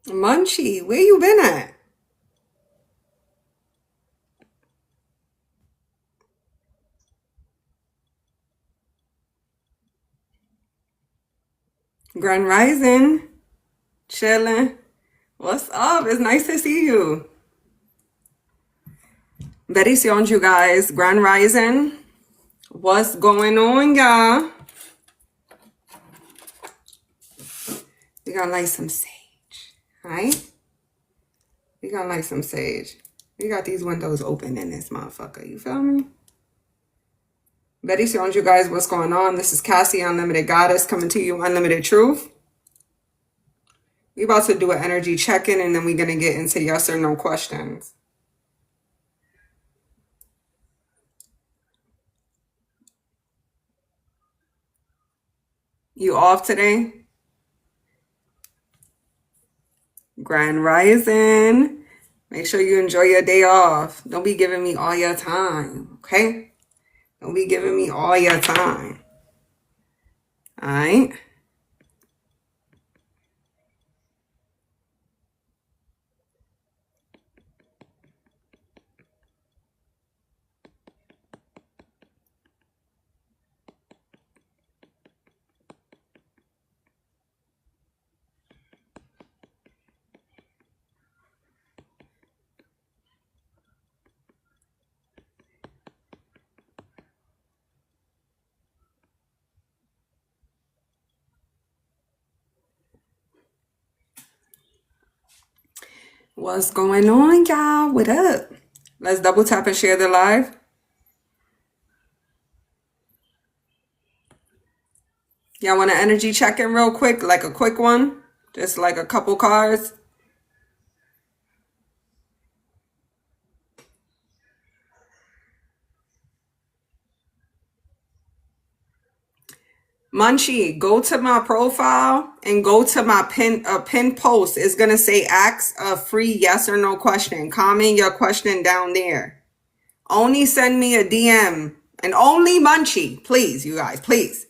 Munchie, where you been at? Grand Rising, chilling. What's up? It's nice to see you. Bendiciones, you guys. Grand Rising. What's going on, y'all? We gonna light some sage, right? We gonna light some sage. We got these windows open in this motherfucker. You feel me? Bendiciones, you guys. What's going on? This is Cassie, Unlimited Goddess, coming to you, Unlimited Truth. We about to do an energy check-in, and then we're gonna get into yes or no questions. You off today? Grand Rising. Make sure you enjoy your day off. Don't be giving me all your time, okay? Don't be giving me all your time. All right? What's going on, y'all? What up? Let's double tap and share the live. Y'all want an energy check-in real quick? Like a quick one? Just like a couple cards? Munchie, go to my profile and go to my pin post. It's gonna say ask a free yes or no question. Comment your question down there. Only send me a DM. And only Munchie, please, you guys, please.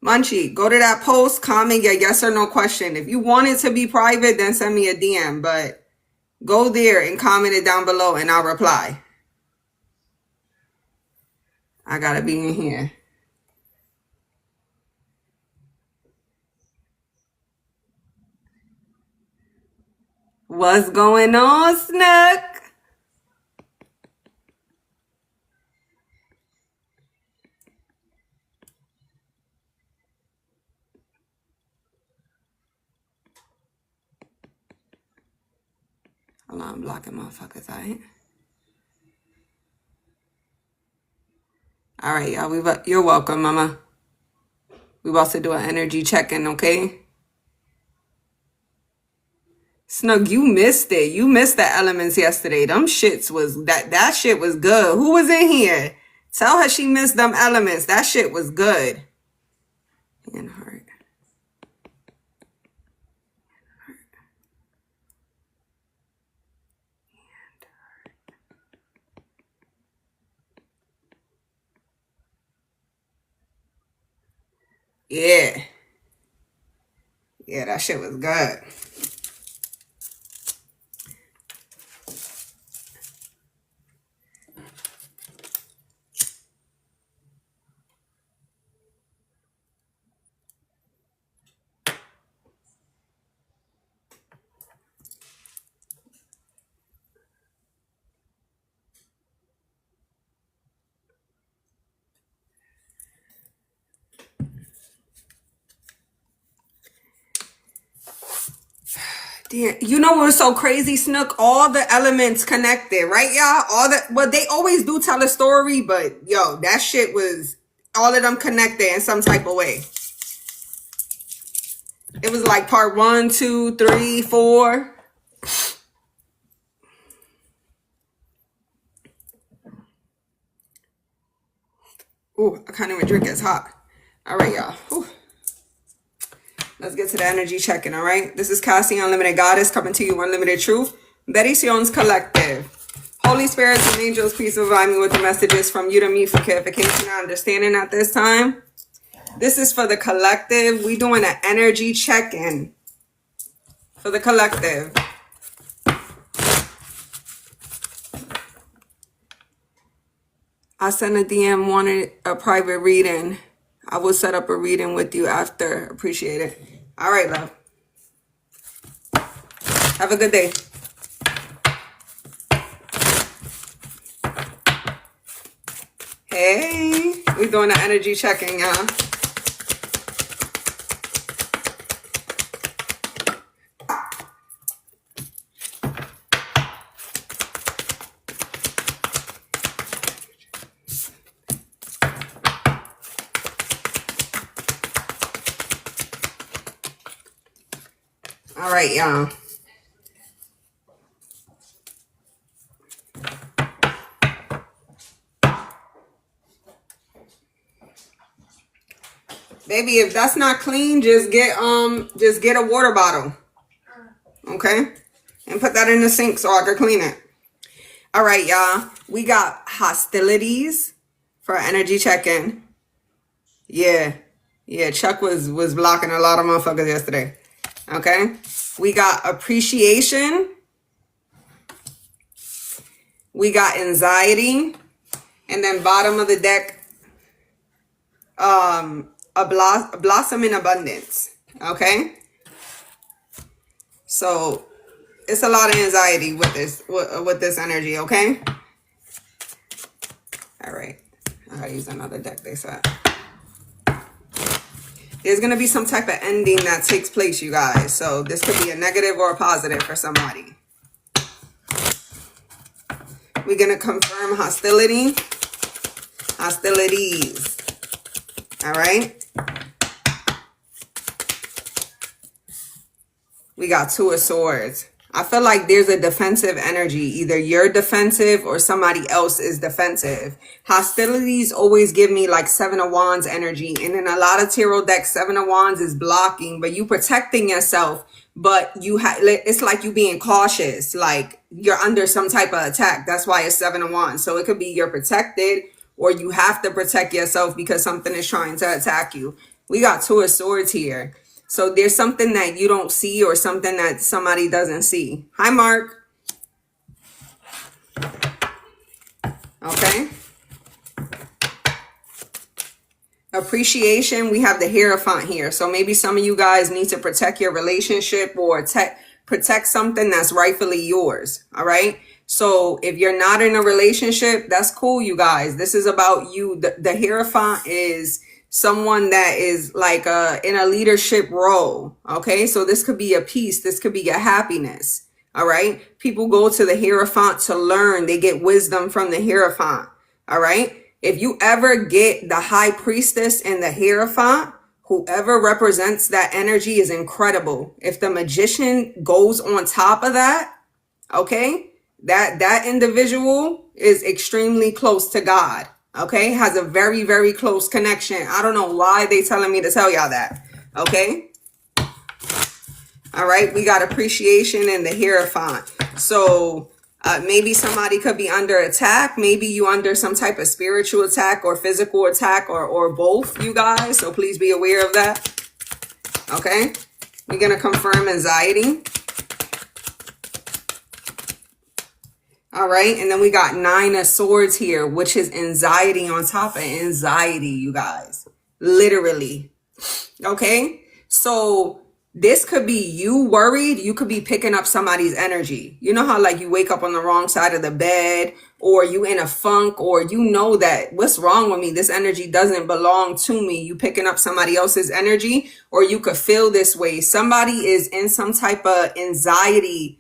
Munchie, go to that post, comment your yes or no question. If you want it to be private, then send me a DM. But go there and comment it down below and I'll reply. I gotta be in here. What's going on, Snook? Hold on, I'm blocking motherfuckers, alright? Alright, y'all, you're welcome, mama. We about to do an energy check-in, okay? Snug, you missed it. You missed the elements yesterday. Them shits was, that shit was good. Who was in here? Tell her she missed them elements. That shit was good. And heart. Yeah. Yeah, that shit was good. You know what's so crazy, Snook? All the elements connected, right, y'all? Well, they always do tell a story, but yo, that shit was all of them connected in some type of way. It was like part 1, 2, 3, 4. Ooh, I can't even drink. It's hot. All right, y'all. Ooh. Let's get to the energy check-in, all right? This is Cassie, Unlimited Goddess, coming to you, Unlimited Truth. Bendiciones Collective. Holy Spirits and Angels, please provide me with the messages from you to me for clarification and understanding at this time. This is for the collective. We doing an energy check-in. for the collective. I sent a DM, wanted a private reading. I will set up a reading with you after. Appreciate it. All right, love. Have a good day. Hey, we're doing an energy check-in, y'all. All right, y'all. Baby, if that's not clean, just get a water bottle. Okay? And put that in the sink so I can clean it. All right, y'all. We got hostilities for energy check-in. Yeah. Yeah, Chuck was blocking a lot of motherfuckers yesterday. Okay? We got appreciation. We got anxiety. And then bottom of the deck, a blossom in abundance. Okay? So it's a lot of anxiety with this energy, okay? All right. I gotta use another deck, they said. There's gonna be some type of ending that takes place, you guys. So this could be a negative or a positive for somebody. We're gonna confirm hostility. Hostilities. All right. We got Two of Swords. I feel like there's a defensive energy. Either you're defensive or somebody else is defensive. Hostilities always give me like Seven of Wands energy. And in a lot of tarot decks, Seven of Wands is blocking, but you protecting yourself. But it's like you being cautious. Like you're under some type of attack. That's why it's Seven of Wands. So it could be you're protected or you have to protect yourself because something is trying to attack you. We got Two of Swords here. So there's something that you don't see or something that somebody doesn't see. Hi, Mark. Okay. Appreciation. We have the Hierophant here. So maybe some of you guys need to protect your relationship or protect something that's rightfully yours. All right. So if you're not in a relationship, that's cool, you guys. This is about you. The Hierophant is someone that is like in a leadership role. Okay, so this could be a peace. This could be a happiness. All right, people go to the Hierophant to learn. They get wisdom from the Hierophant. All right, if you ever get the High Priestess and the Hierophant, whoever represents that energy is incredible. If the Magician goes on top of that, okay, that individual is extremely close to God. Okay, has a very, very close connection. I don't know why they telling me to tell y'all that. Okay. All right, we got appreciation and the Hierophant. So maybe somebody could be under attack. Maybe you under some type of spiritual attack or physical attack or both, you guys. So please be aware of that. Okay, we're going to confirm anxiety. All right. And then we got Nine of Swords here, which is anxiety on top of anxiety, you guys. Literally. Okay. So this could be you worried. You could be picking up somebody's energy. You know how like you wake up on the wrong side of the bed or you in a funk or you know that what's wrong with me? This energy doesn't belong to me. You picking up somebody else's energy or you could feel this way. Somebody is in some type of anxiety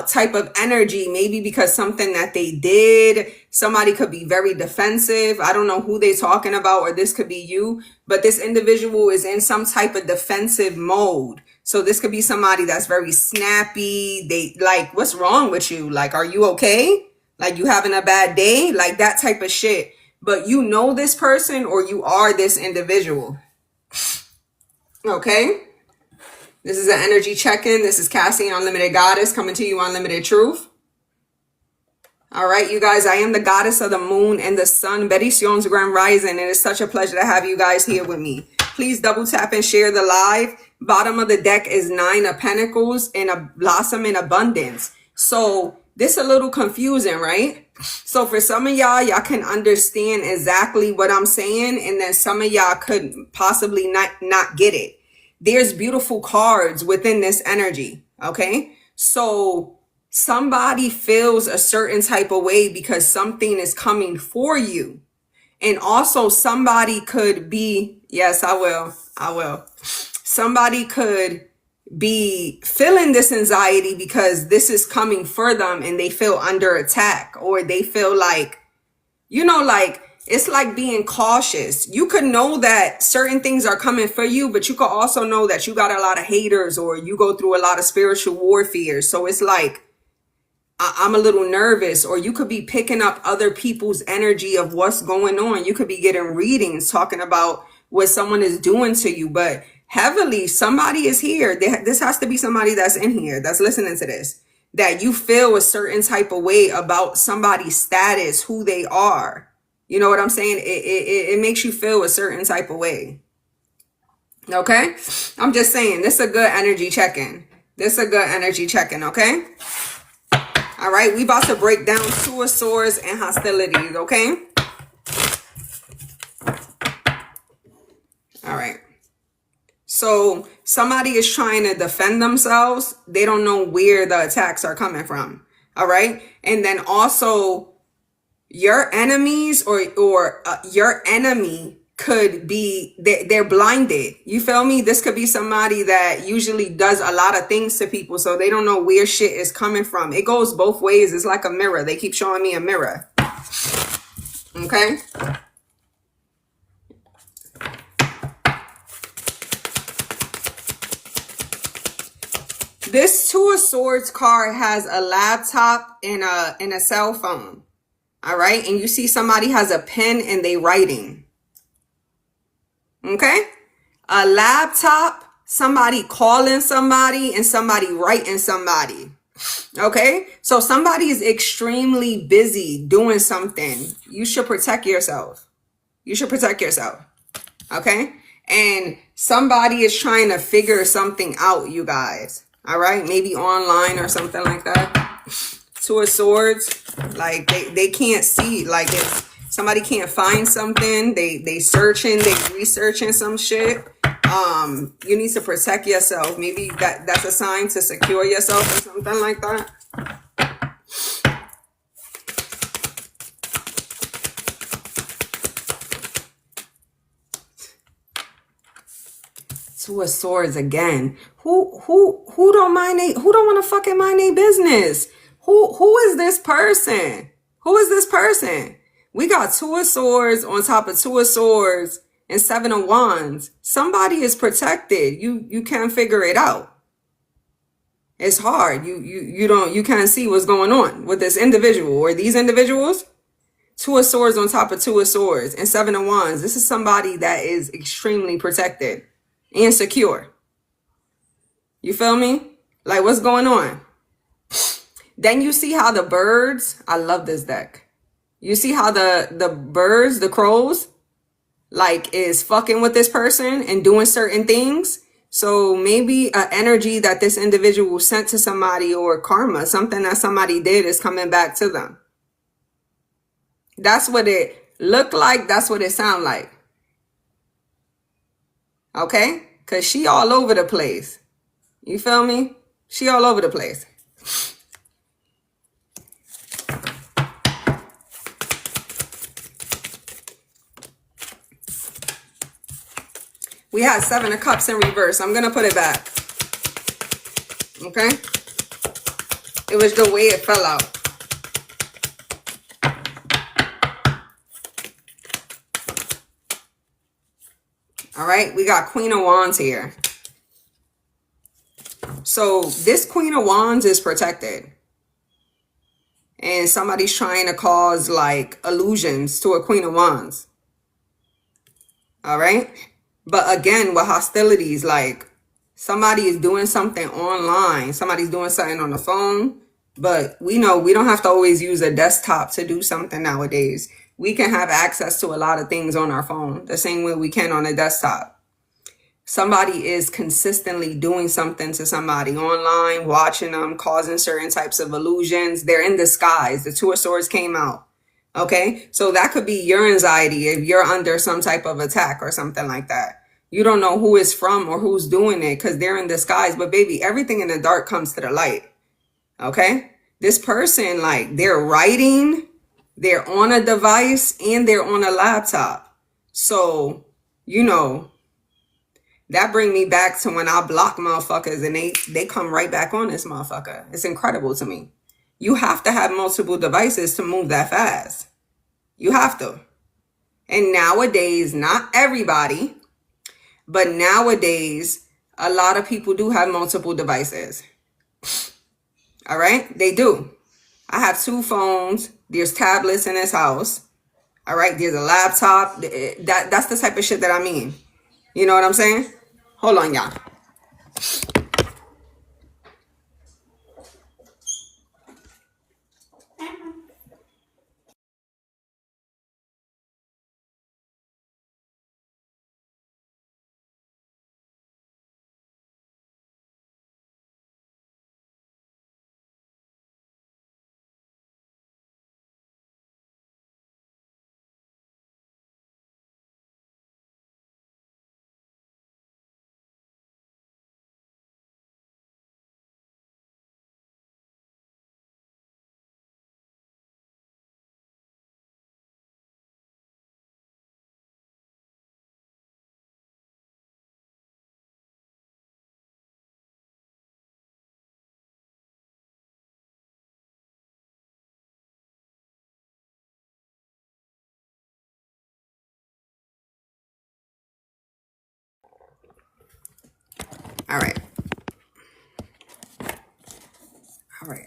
type of energy, maybe because something that they did. Somebody could be very defensive. I don't know who they're talking about, or this could be you, but this individual is in some type of defensive mode. So this could be somebody that's very snappy. They like, what's wrong with you? Like, are you okay? Like you having a bad day? Like that type of shit. But you know this person or you are this individual. Okay. This is an energy check-in. This is Cassie, Unlimited Goddess, coming to you on Unlimited Truth. All right, you guys, I am the goddess of the moon and the sun, Bendiciones Grand Rising. It is such a pleasure to have you guys here with me. Please double tap and share the live. Bottom of the deck is 9 of Pentacles and a blossom in abundance. So this a little confusing, right? So for some of y'all can understand exactly what I'm saying, and then some of y'all could possibly not get it. There's beautiful cards within this energy, okay? So somebody feels a certain type of way because something is coming for you. And also somebody could be, yes, I will. Somebody could be feeling this anxiety because this is coming for them and they feel under attack, or they feel like, like it's like being cautious. You could know that certain things are coming for you, but you could also know that you got a lot of haters or you go through a lot of spiritual warfare. So it's like, I'm a little nervous, or you could be picking up other people's energy of what's going on. You could be getting readings talking about what someone is doing to you, but heavily, somebody is here. This has to be somebody that's in here, that's listening to this, that you feel a certain type of way about somebody's status, who they are. You know what I'm saying? It makes you feel a certain type of way. Okay? I'm just saying, this is a good energy check-in. Okay? All right, we about to break down Two of Swords and hostilities, okay? All right. So somebody is trying to defend themselves. They don't know where the attacks are coming from. All right. And then also your enemies or your enemy could be, they're blinded. You feel me? This could be somebody that usually does a lot of things to people, so they don't know where shit is coming from. It goes both ways. It's like a mirror. They keep showing me a mirror. Okay. This Two of Swords card has a laptop and a cell phone. All right. And you see somebody has a pen and they writing. Okay. A laptop, somebody calling somebody, and somebody writing somebody. Okay. So somebody is extremely busy doing something. You should protect yourself. Okay. And somebody is trying to figure something out, you guys. All right. Maybe online or something like that. Two of Swords. Like they can't see. Like if somebody can't find something, they searching, they researching some shit. You need to protect yourself. Maybe that's a sign to secure yourself or something like that. Two of Swords again. Who don't want to fucking mind their business? Who is this person? We got Two of Swords on top of Two of Swords and Seven of Wands. Somebody is protected. You can't figure it out. It's hard. You can't see what's going on with this individual or these individuals. Two of Swords on top of Two of Swords and Seven of Wands. This is somebody that is extremely protected and secure. You feel me? Like, what's going on? Then you see how the birds, I love this deck. You see how the birds, the crows, like is fucking with this person and doing certain things. So maybe an energy that this individual sent to somebody, or karma, something that somebody did, is coming back to them. That's what it looked like. That's what it sounded like. Okay? Because she all over the place. You feel me? She all over the place. We had Seven of Cups in reverse. I'm going to put it back. Okay? It was the way it fell out. All right? We got Queen of Wands here. So this Queen of Wands is protected. And somebody's trying to cause like illusions to a Queen of Wands. All right? But again, with hostilities, like somebody is doing something online. Somebody's doing something on the phone. But we know we don't have to always use a desktop to do something nowadays. We can have access to a lot of things on our phone the same way we can on a desktop. somebody is consistently doing something to somebody online, watching them, causing certain types of illusions. They're in disguise. The Two of Swords came out. Okay, so that could be your anxiety if you're under some type of attack or something like that. You don't know who it's from or who's doing it because they're in disguise. But baby, everything in the dark comes to the light. Okay, this person, like, they're writing, they're on a device, and they're on a laptop. So, you know, that bring me back to when I block motherfuckers and they come right back on this motherfucker. It's incredible to me. You have to have multiple devices to move that fast. You have to. And nowadays, not everybody, but nowadays, a lot of people do have multiple devices. All right? They do. I have 2 phones. There's tablets in this house. All right? There's a laptop. That's the type of shit that I mean. You know what I'm saying? Hold on, y'all. All right. All right.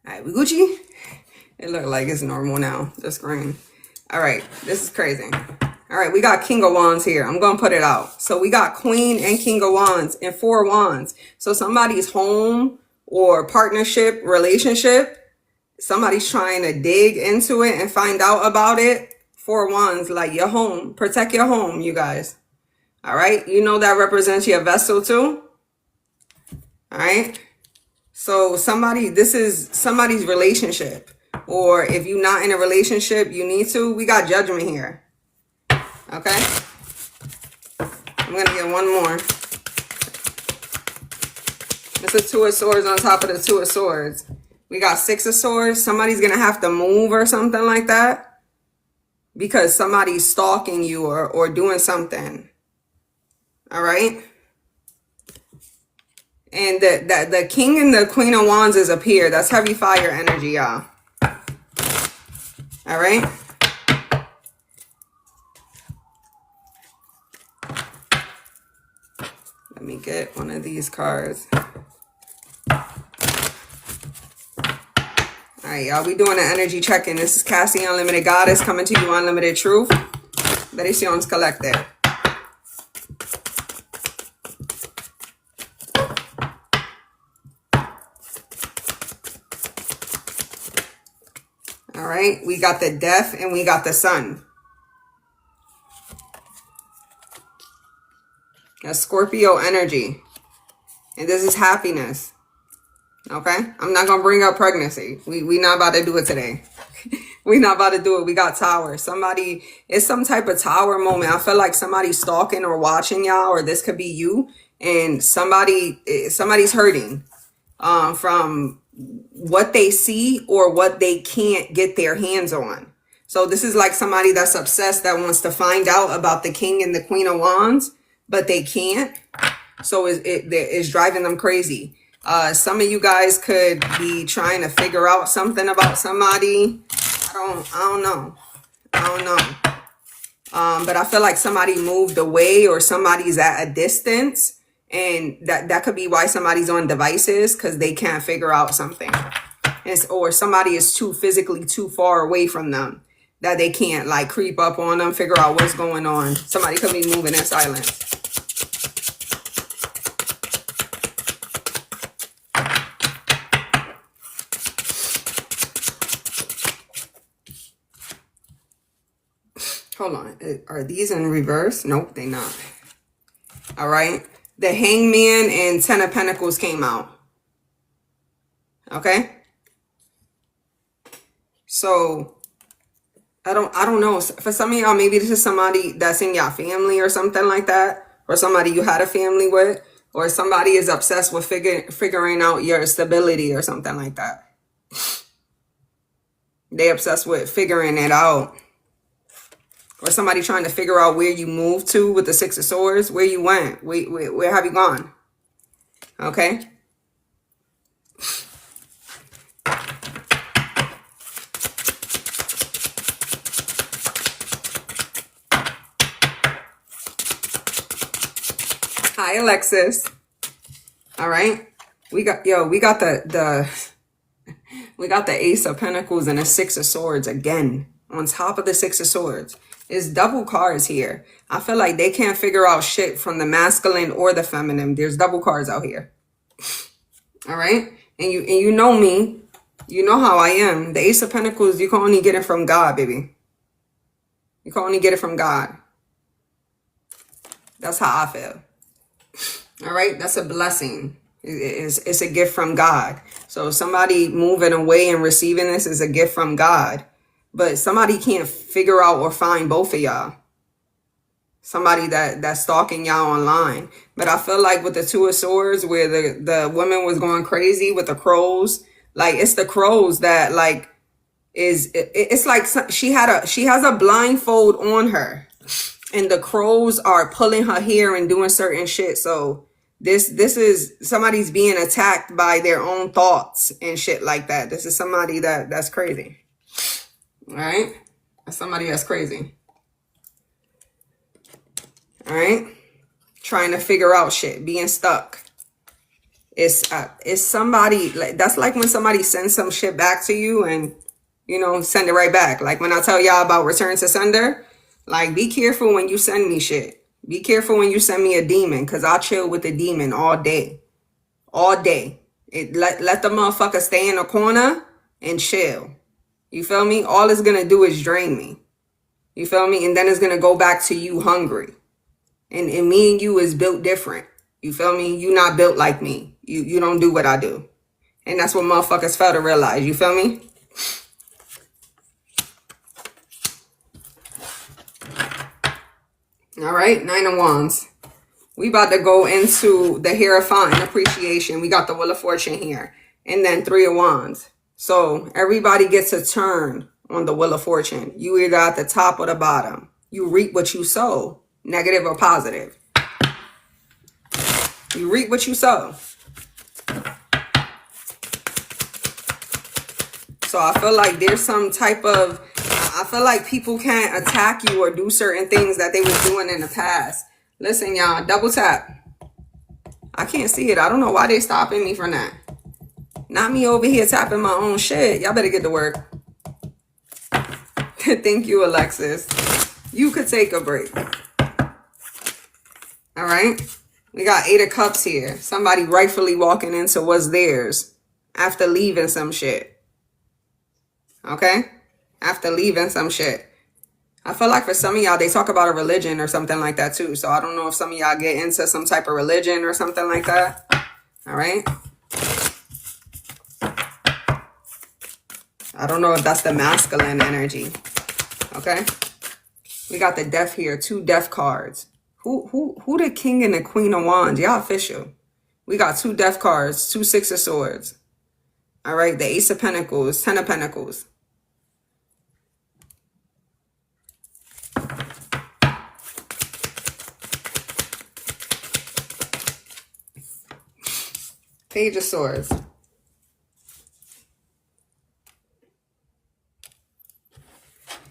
All right, we Gucci? It look like it's normal now, the screen. All right, this is crazy. All right, we got King of Wands here. I'm going to put it out. So we got Queen and King of Wands and 4 Wands. So somebody's home or partnership, relationship, somebody's trying to dig into it and find out about it. 4 Wands, like your home. Protect your home, you guys. All right, you know that represents your vessel too. All right. So this is somebody's relationship. Or if you're not in a relationship, you need to. We got Judgment here. Okay? I'm going to get one more. It's a 2 of Swords on top of the 2 of Swords. We got 6 of Swords. Somebody's going to have to move or something like that. Because somebody's stalking you or doing something. All right? And the King and the Queen of Wands is up here. That's heavy fire energy, y'all. All right. Let me get one of these cards. All right, y'all. We doing an energy check-in. This is Cassie, Unlimited Goddess, coming to you, Unlimited Truth. Bendiciones Collective. All right, we got the Death and we got the Sun. That's Scorpio energy. And this is happiness. Okay? I'm not going to bring up pregnancy. We not about to do it today. We not about to do it. We got Tower. Somebody, it's some type of Tower moment. I feel like somebody's stalking or watching y'all, or this could be you. And somebody's hurting from what they see or what they can't get their hands on. So this is like somebody that's obsessed that wants to find out about the King and the Queen of Wands, but they can't. So it's driving them crazy. Some of you guys could be trying to figure out something about somebody. I don't know. But I feel like somebody moved away or somebody's at a distance. And that could be why somebody's on devices, because they can't figure out something. Or somebody is physically too far away from them that they can't like creep up on them, figure out what's going on. Somebody could be moving in silence. hold on. Are these in reverse? Nope, they not. All right. The Hangman and Ten of Pentacles came out. Okay. So I don't know. For some of y'all, maybe this is somebody that's in your family or something like that, or somebody you had a family with, or somebody is obsessed with figuring out your stability or something like that. They obsessed with figuring it out. Or somebody trying to figure out where you moved to with the Six of Swords, where you went, where have you gone? Okay. Hi, Alexis. All right. We got the Ace of Pentacles and the Six of Swords again on top of the Six of Swords. It's double cards here. I feel like they can't figure out shit from the masculine or the feminine. There's double cards out here. All right. And you know me. You know how I am. The Ace of Pentacles, you can only get it from God, baby. You can only get it from God. That's how I feel. All right. That's a blessing. It's a gift from God. So somebody moving away and receiving this is a gift from God. But somebody can't figure out or find both of y'all. Somebody that's stalking y'all online. But I feel like with the Two of Swords, where the woman was going crazy with the crows, like it's the crows that like it's like she has a blindfold on her, and the crows are pulling her hair and doing certain shit. So this is somebody's being attacked by their own thoughts and shit like that. This is somebody that's crazy. All right? That's somebody that's crazy. All right? Trying to figure out shit, being stuck. It's somebody, that's like when somebody sends some shit back to you and, you know, send it right back. Like when I tell y'all about return to sender, like be careful when you send me shit. Be careful when you send me a demon, because I'll chill with the demon all day. All day. Let the motherfucker stay in the corner and chill. You feel me? All it's going to do is drain me. You feel me? And then it's going to go back to you hungry. And me and you is built different. You feel me? You not built like me. You don't do what I do. And that's what motherfuckers fail to realize. You feel me? All right. Nine of Wands. We about to go into the Hierophant and appreciation. We got the Wheel of Fortune here. And then Three of Wands. So everybody gets a turn on the Wheel of Fortune. You either at the top or the bottom. You reap what you sow, negative or positive. You reap what you sow. So I feel like there's some type of, I feel like people can't attack you or do certain things that they was doing in the past. Listen, y'all, double tap. I can't see it. I don't know why they stopping me from that. Not me over here tapping my own shit. Y'all better get to work. Thank you, Alexis. You could take a break. All right. We got Eight of Cups here. Somebody rightfully walking into what's theirs after leaving some shit. Okay? After leaving some shit. I feel like for some of y'all, they talk about a religion or something like that too. So I don't know if some of y'all get into some type of religion or something like that. All right? I don't know if that's the masculine energy. Okay? We got the Death here. Two Death cards. Who the King and the Queen of Wands? Y'all official. We got two Death cards. Two Six of Swords. All right? The Ace of Pentacles. Ten of Pentacles. Page of Swords.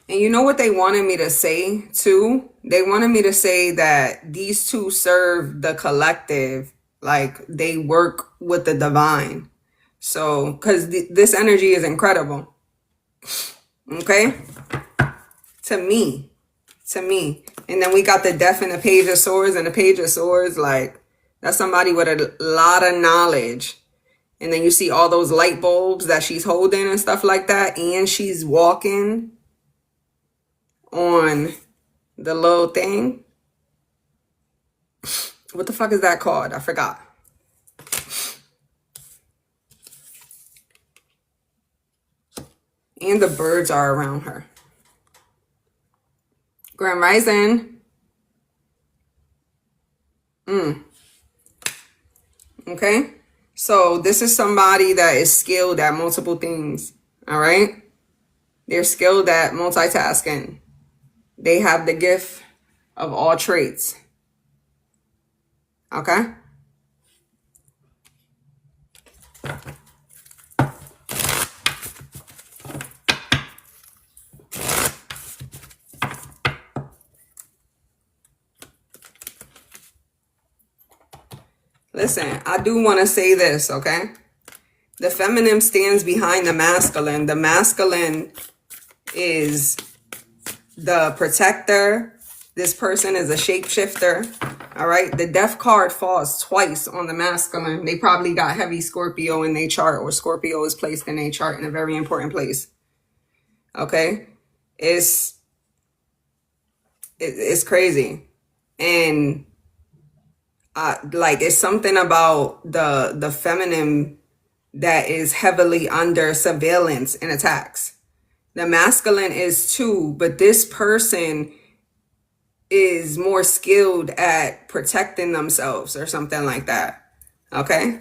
And you know what they wanted me to say too? They wanted me to say that these two serve the collective, like they work with the divine. So, because this energy is incredible. Okay? To me. And then we got the Death and the Page of Swords. And the Page of Swords, like, that's somebody with a lot of knowledge. And then you see all those light bulbs that she's holding and stuff like that. And she's walking on The little thing. What the fuck is that called? I forgot. And the birds are around her. Grand Rising. Okay. So this is somebody that is skilled at multiple things. All right. They're skilled at multitasking. They have the gift of all traits. Okay. Listen, I do want to say this, okay? The feminine stands behind the masculine. The masculine is the protector. This person is a shapeshifter. All right. The death card falls twice on the masculine. They probably got heavy Scorpio in their chart, or Scorpio is placed in their chart in a very important place. Okay. It's crazy. And like, it's something about the feminine that is heavily under surveillance and attacks. The masculine is too, but this person is more skilled at protecting themselves or something like that. Okay.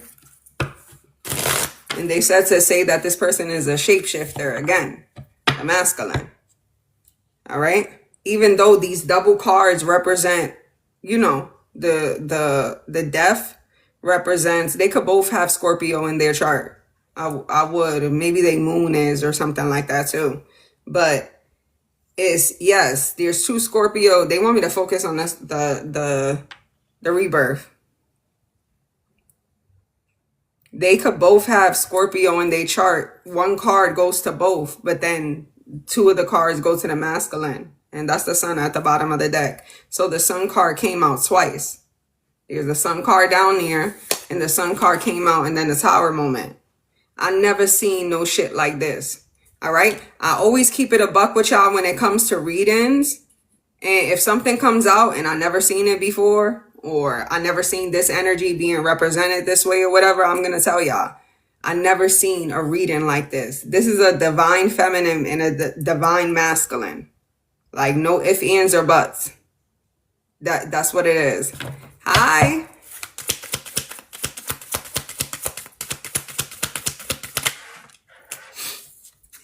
And they said to say that this person is a shapeshifter again, the masculine. All right. Even though these double cards represent, you know, the death represents, they could both have Scorpio in their chart. I would, maybe they moon is or something like that too. But it's, yes, there's two Scorpio. They want me to focus on this, the rebirth. They could both have Scorpio in their chart. One card goes to both, but then two of the cards go to the masculine. And that's the sun at the bottom of the deck. So the sun card came out twice. There's the sun card down there, and the sun card came out, and then the tower moment. I never seen no shit like this. All right. I always keep it a buck with y'all when it comes to readings. And if something comes out and I never seen it before, or I never seen this energy being represented this way or whatever, I'm going to tell y'all, I never seen a reading like this. This is a divine feminine and a divine masculine. Like, no ifs, ands, or buts. That's what it is. Hi.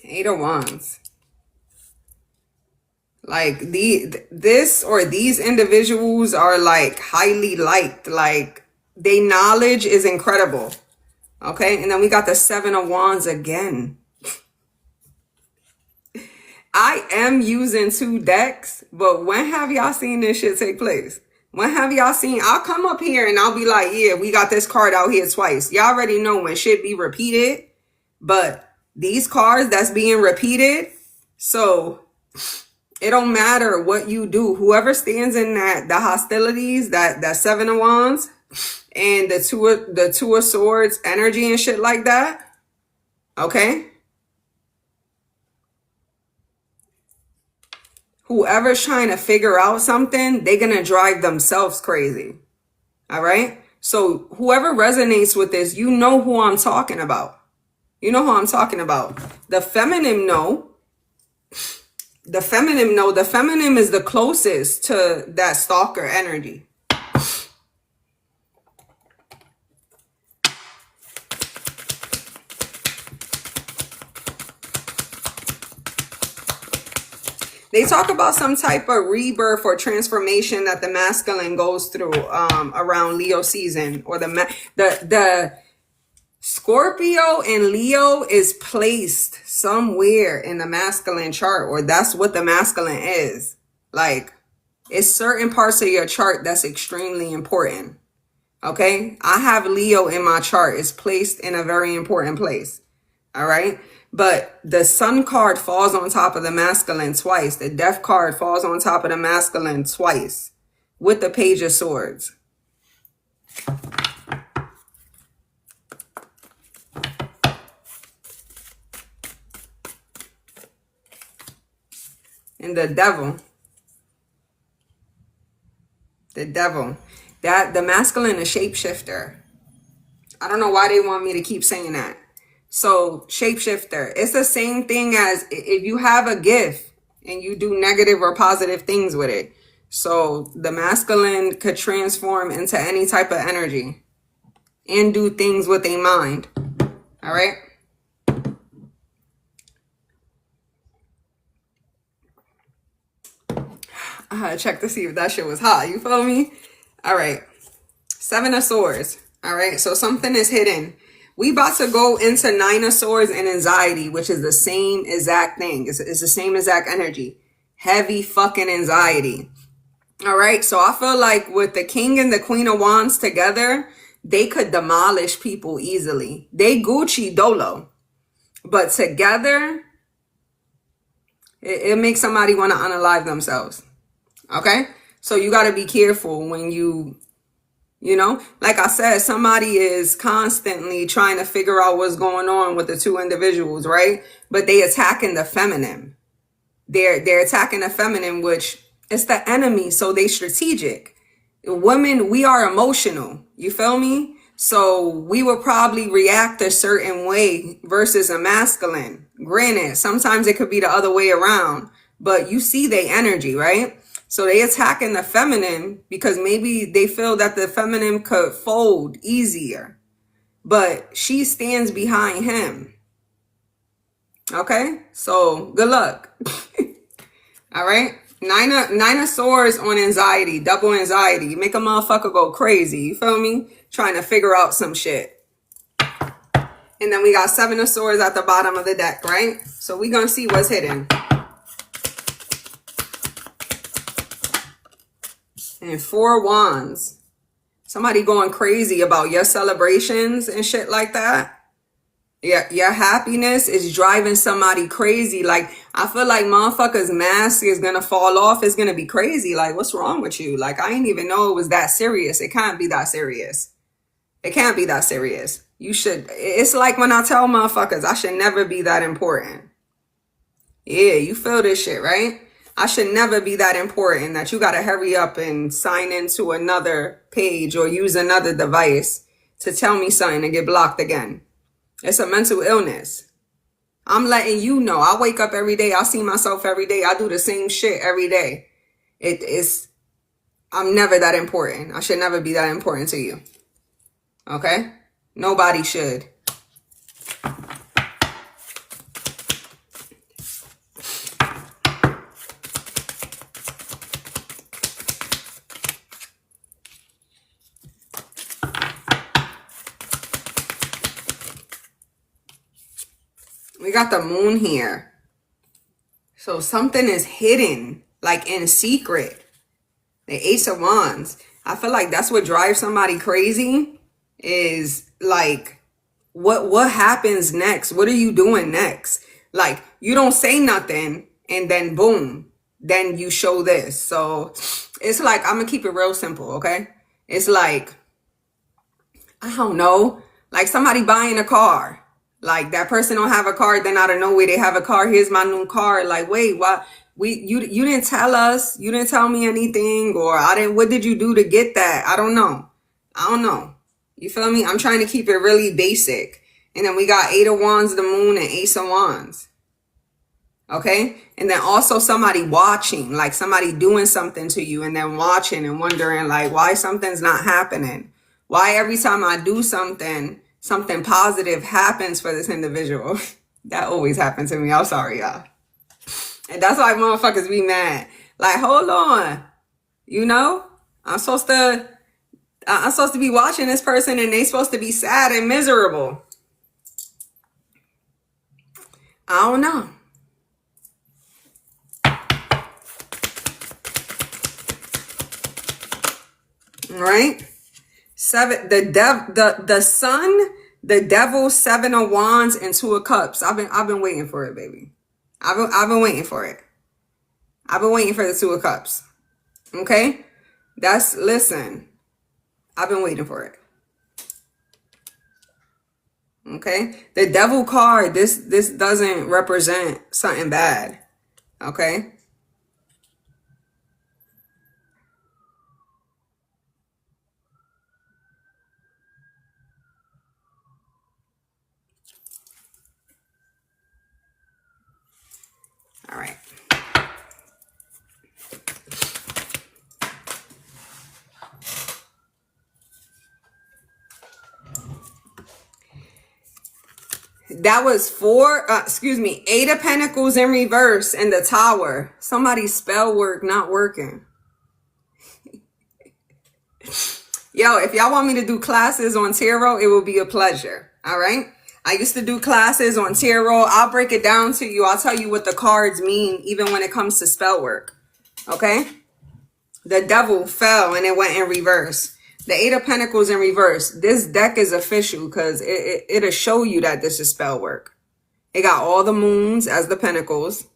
Eight of Wands. Like, these individuals are like highly liked. Like, their knowledge is incredible. Okay. And then we got the Seven of Wands again. I am using two decks, but when have y'all seen this shit take place? When have y'all seen, I'll come up here and I'll be like, yeah, we got this card out here twice. Y'all already know when shit be repeated, but these cards that's being repeated, so it don't matter what you do. Whoever stands in the hostilities, that Seven of Wands and the Two of Swords energy and shit like that. Okay. Whoever's trying to figure out something, they're going to drive themselves crazy. All right. So whoever resonates with this, you know who I'm talking about. You know who I'm talking about. The feminine know. The feminine know. The feminine is the closest to that stalker energy. They talk about some type of rebirth or transformation that the masculine goes through around Leo season, or the Scorpio in Leo is placed somewhere in the masculine chart, or that's what the masculine is. Like, it's certain parts of your chart that's extremely important. Okay, I have Leo in my chart. It's placed in a very important place. All right. But the sun card falls on top of the masculine twice. The death card falls on top of the masculine twice with the Page of Swords. And the Devil. The devil. That the masculine is shapeshifter. I don't know why they want me to keep saying that. So shapeshifter, it's the same thing as if you have a gift and you do negative or positive things with it. So the masculine could transform into any type of energy and do things with a mind. All right. I had to check to see if that shit was hot. You feel me? All right. 7 of Swords. All right. So something is hidden. We about to go into 9 of Swords and anxiety, which is the same exact thing. It's the same exact energy. Heavy fucking anxiety. All right. So I feel like with the King and the Queen of Wands together, they could demolish people easily. They Gucci Dolo. But together, it makes somebody want to unalive themselves. Okay? So you got to be careful when you know, like I said, somebody is constantly trying to figure out what's going on with the two individuals, right? But they attacking the feminine. They're attacking the feminine, which is the enemy. So they strategic. Women, we are emotional. You feel me? So we will probably react a certain way versus a masculine. Granted, sometimes it could be the other way around, but you see their energy, right? So they attacking the feminine because maybe they feel that the feminine could fold easier, but she stands behind him. Okay, so good luck. All right. 9 of Swords on anxiety, double anxiety. You make a motherfucker go crazy. You feel me? Trying to figure out some shit. And then we got 7 of Swords at the bottom of the deck, right? So we gonna see what's hidden. And 4 Wands. Somebody going crazy about your celebrations and shit like that. Your happiness is driving somebody crazy. Like, I feel like motherfuckers' mask is gonna fall off. It's gonna be crazy. Like, what's wrong with you? Like, I didn't even know it was that serious. It can't be that serious. It can't be that serious. You should. It's like when I tell motherfuckers, I should never be that important. Yeah, you feel this shit, right? I should never be that important that you got to hurry up and sign into another page or use another device to tell me something and get blocked again. It's a mental illness. I'm letting you know. I wake up every day. I see myself every day. I do the same shit every day. I'm never that important. I should never be that important to you. Okay? Nobody should. We got the moon here. So something is hidden, like in secret. The Ace of Wands. I feel like that's what drives somebody crazy is like, what happens next? What are you doing next? Like, you don't say nothing and then boom, then you show this. So it's like, I'm gonna keep it real simple, okay? It's like, I don't know, like somebody buying a car. Like that person don't have a car, then out of nowhere they have a car. Here's my new car. Like, wait, why? You didn't tell us. You didn't tell me anything, or what did you do to get that? I don't know. You feel me? I'm trying to keep it really basic. And then we got 8 of Wands, the moon, and Ace of Wands. Okay? And then also somebody watching, like somebody doing something to you and then watching and wondering like why something's not happening. Why every time I do something positive happens for this individual. That always happens to me. I'm sorry, y'all. And that's why motherfuckers be mad. Like, hold on. You know? I'm supposed to be watching this person and they supposed to be sad and miserable. I don't know. Right? 7, the sun, the devil, 7 of Wands, and 2 of Cups. I've been waiting for it, baby. I've been waiting for it. I've been waiting for the 2 of Cups. Okay? Listen. I've been waiting for it. Okay? The devil card, this doesn't represent something bad. Okay? That was Eight of Pentacles in reverse in the Tower. Somebody's spell work not working. Yo, if y'all want me to do classes on tarot, it will be a pleasure. All right. I used to do classes on tarot. I'll break it down to you. I'll tell you what the cards mean, even when it comes to spell work. Okay. The Devil fell and it went in reverse. The Eight of Pentacles in reverse. This deck is official because it'll show you that this is spell work. It got all the moons as the pentacles.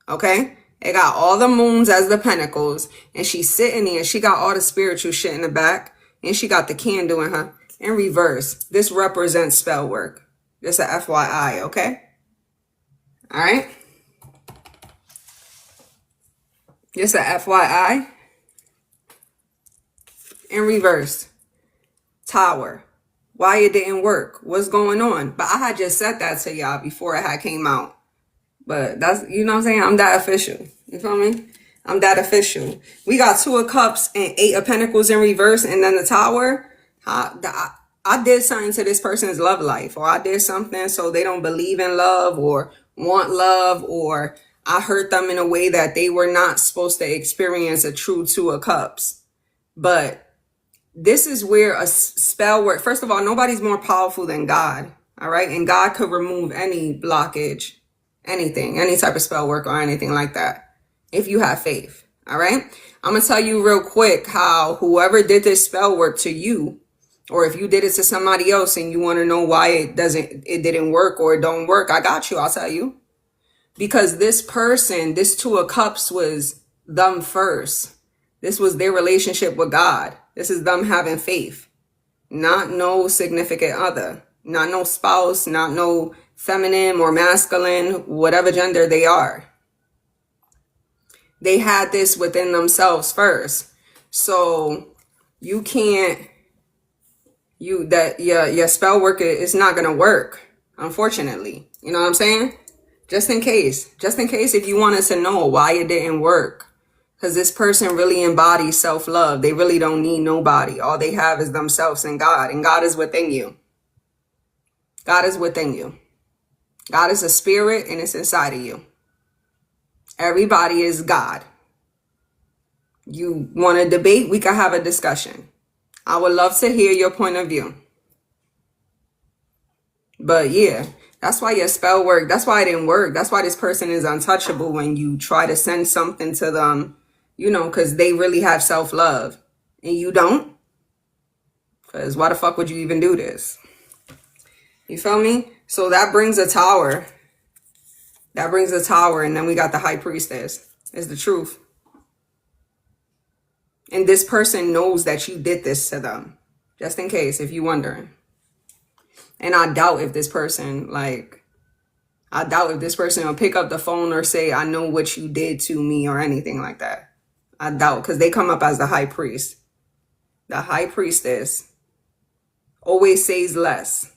Okay? It got all the moons as the pentacles. And she's sitting there. She got all the spiritual shit in the back. And she got the candle in her. In reverse. This represents spell work. Just a FYI, okay? Alright? Just a FYI. In reverse. Tower. Why it didn't work. What's going on? But I had just said that to y'all before it had came out. But that's, you know what I'm saying? I'm that official. You feel me? I'm that official. We got Two of Cups and Eight of Pentacles in reverse. And then the Tower. I did something to this person's love life. Or I did something so they don't believe in love or want love. Or I hurt them in a way that they were not supposed to experience a true Two of Cups. But this is where a spell work. First of all, nobody's more powerful than God. All right. And God could remove any blockage, anything, any type of spell work or anything like that. If you have faith. All right. I'm going to tell you real quick how whoever did this spell work to you, or if you did it to somebody else and you want to know why it didn't work or it don't work. I got you. I'll tell you. Because this person, this Two of Cups was them first. This was their relationship with God. This is them having faith. Not no significant other. Not no spouse. Not no feminine or masculine. Whatever gender they are. They had this within themselves first. So you can't. Your spell work is not going to work. Unfortunately. You know what I'm saying? Just in case. Just in case if you wanted to know why it didn't work. Because this person really embodies self-love. They really don't need nobody. All they have is themselves and God. And God is within you. God is within you. God is a spirit and it's inside of you. Everybody is God. You want to debate? We can have a discussion. I would love to hear your point of view. But yeah, that's why your spell work. That's why it didn't work. That's why this person is untouchable when you try to send something to them. You know, because they really have self-love. And you don't. Because why the fuck would you even do this? You feel me? So that brings a Tower. That brings a Tower. And then we got the High Priestess. It's the truth. And this person knows that you did this to them. Just in case, if you're wondering. And I doubt if this person, will pick up the phone or say, I know what you did to me or anything like that. I doubt, because they come up as the High Priest. The High Priestess always says less.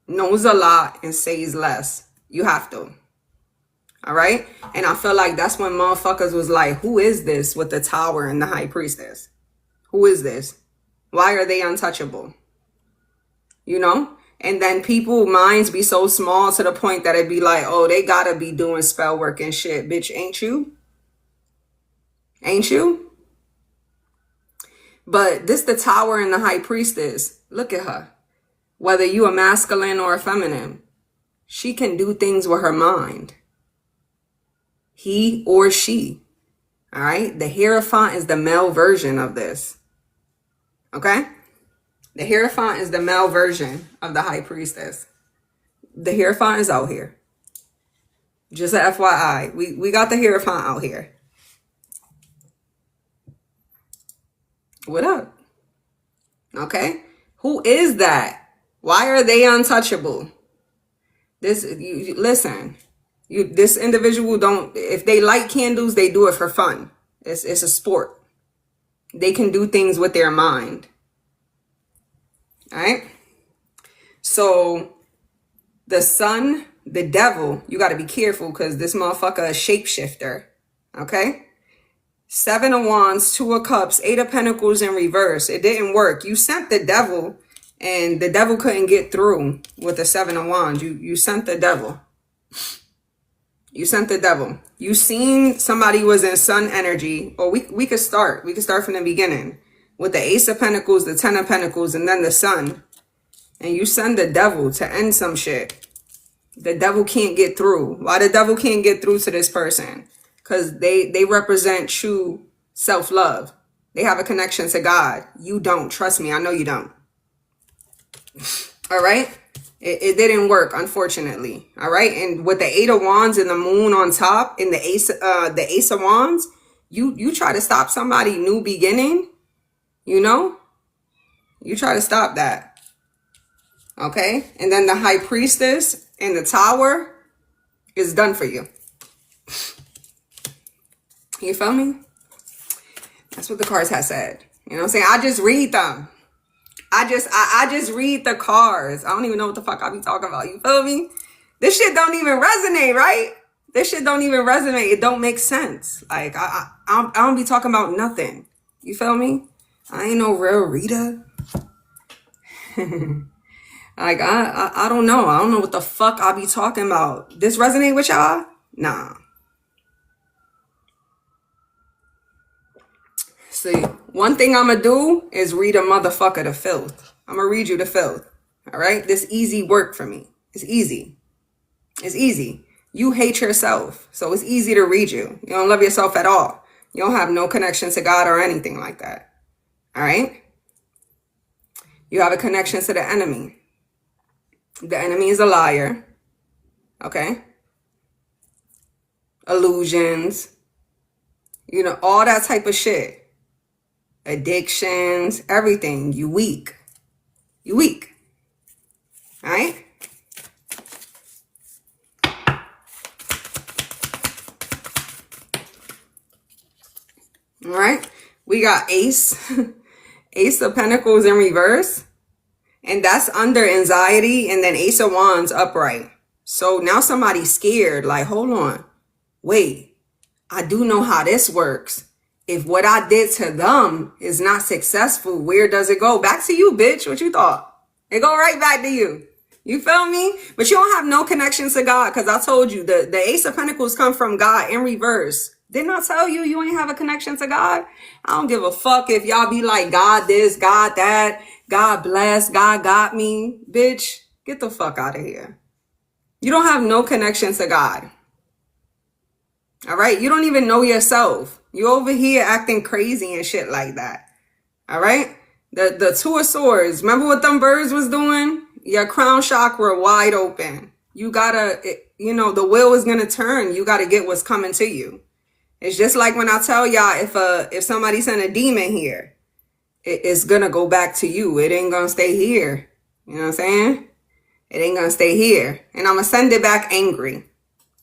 Knows a lot and says less. You have to. All right? And I feel like that's when motherfuckers was like, who is this with the Tower and the High Priestess? Who is this? Why are they untouchable? You know? And then people minds be so small to the point that it be like, oh, they gotta be doing spell work and shit. Bitch, ain't you? Ain't you? But this the Tower and the High Priestess. Look at her. Whether you a masculine or a feminine, she can do things with her mind. He or she. All right? The Hierophant is the male version of this. Okay? The Hierophant is the male version of the High Priestess. The Hierophant is out here. Just a FYI. We got the Hierophant out here. What up? Okay? Who is that? Why are they untouchable? This individual don't, if they light candles, they do it for fun. It's a sport. They can do things with their mind. All right? So the Sun, the Devil, you got to be careful because this motherfucker is a shapeshifter. Okay? 7 of Wands, 2 of Cups, 8 of Pentacles in reverse. It didn't work. You sent the Devil And the devil couldn't get through with the 7 of Wands. You sent the devil. You sent the devil. You seen somebody was in sun energy. Or we could start. We could start from the beginning. With the Ace of Pentacles, the 10 of Pentacles, and then the sun. And you send the devil to end some shit. The devil can't get through. Why the devil can't get through to this person? Because they represent true self-love. They have a connection to God. You don't. Trust me. I know you don't. All right? It didn't work, unfortunately. All right? And with the 8 of Wands and the moon on top and the Ace of Wands, you try to stop somebody new beginning, you know? You try to stop that. Okay? And then the High Priestess and the Tower is done for you. You feel me? That's what the cards have said. You know what I'm saying? I just read them. I just read the cards. I don't even know what the fuck I be talking about. You feel me? This shit don't even resonate, right? This shit don't even resonate. It don't make sense. Like, I don't be talking about nothing. You feel me? I ain't no real reader. Like, I don't know. I don't know what the fuck I be talking about. This resonate with y'all? Nah. See, one thing I'm going to do is read a motherfucker to filth. I'm going to read you to filth. All right? This easy work for me. It's easy. It's easy. You hate yourself. So it's easy to read you. You don't love yourself at all. You don't have no connection to God or anything like that. All right? You have a connection to the enemy. The enemy is a liar. Okay? Illusions. You know, all that type of shit. Addictions, everything. You weak. You weak. All right? All right? We got Ace. Ace of Pentacles in reverse. And that's under anxiety. And then Ace of Wands upright. So now somebody's scared. Like, hold on. Wait. I do know how this works. If what I did to them is not successful, where does it go? Back to you, bitch. What you thought? It go right back to you. You feel me? But you don't have no connection to God, because I told you the Ace of Pentacles come from God in reverse. Didn't I tell you you ain't have a connection to God? I don't give a fuck if y'all be like, God this, God that, God bless, God got me. Bitch, get the fuck out of here. You don't have no connection to God. All right? You don't even know yourself. You over here acting crazy and shit like that. All right? The 2 of Swords. Remember what them birds was doing? Your crown chakra wide open. You gotta, you know, the wheel is gonna turn. You gotta get what's coming to you. It's just like when I tell y'all, if somebody sent a demon here, it's gonna go back to you. It ain't gonna stay here. You know what I'm saying? It ain't gonna stay here. And I'm gonna send it back angry.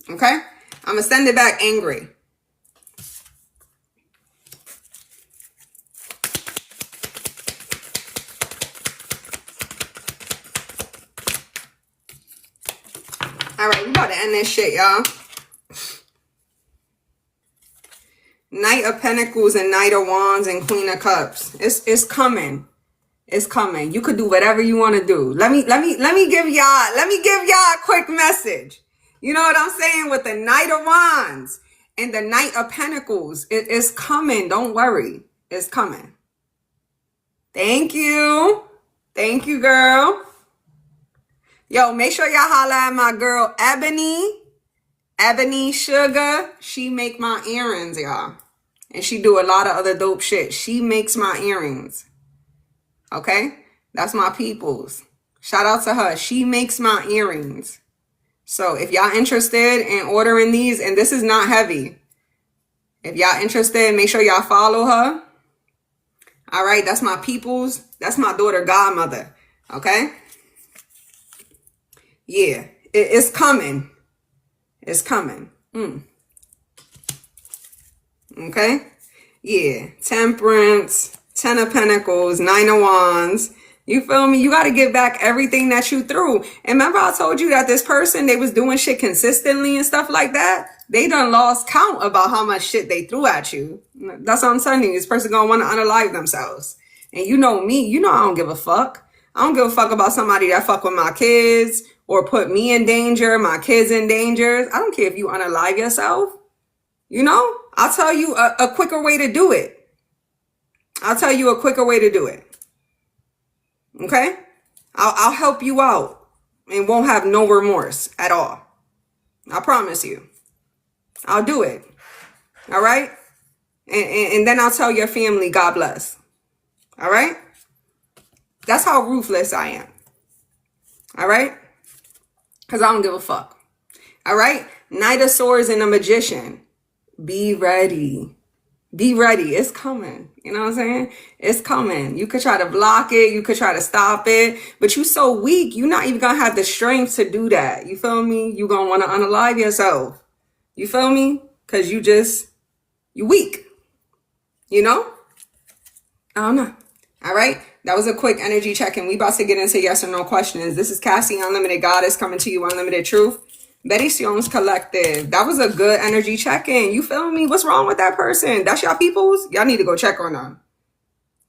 Okay? I'm gonna send it back angry. All right, we about to end this shit, y'all. Knight of Pentacles and Knight of Wands and Queen of Cups. It's coming. It's coming. You could do whatever you want to do. Let me give y'all a quick message. You know what I'm saying? With the Knight of Wands and the Knight of Pentacles, it's coming. Don't worry. It's coming. Thank you. Thank you, girl. Yo, make sure y'all holla at my girl, Ebony Sugar. She make my earrings, y'all. And she do a lot of other dope shit. She makes my earrings. Okay? That's my peoples. Shout out to her. She makes my earrings. So if y'all interested in ordering these, and this is not heavy. If y'all interested, make sure y'all follow her. All right? That's my peoples. That's my daughter godmother. Okay? Yeah. It's coming. It's coming. Okay? Yeah. Temperance, 10 of Pentacles, 9 of Wands. You feel me? You got to give back everything that you threw. And remember I told you that this person, they was doing shit consistently and stuff like that? They done lost count about how much shit they threw at you. That's what I'm telling you. This person going to want to unalive themselves. And you know me. You know I don't give a fuck. I don't give a fuck about somebody that fuck with my kids or put me in danger, my kids in danger. I don't care if you unalive yourself. You know, I'll tell you a quicker way to do it. I'll tell you a quicker way to do it. Okay? I'll help you out and won't have no remorse at all. I promise you. I'll do it. All right? And then I'll tell your family, God bless. All right? That's how ruthless I am. All right? Because I don't give a fuck. All right? Knight of Swords and a Magician. Be ready. Be ready. It's coming. You know what I'm saying? It's coming. You could try to block it. You could try to stop it. But you so weak, you're not even going to have the strength to do that. You feel me? You're going to want to unalive yourself. You feel me? Because you weak. You know? I don't know. All right? That was a quick energy check-in. We about to get into yes or no questions. This is Cassie, Unlimited Goddess, coming to you, Unlimited Truth. Bendiciones Collective. That was a good energy check-in. You feel me? What's wrong with that person? That's y'all peoples? Y'all need to go check on them.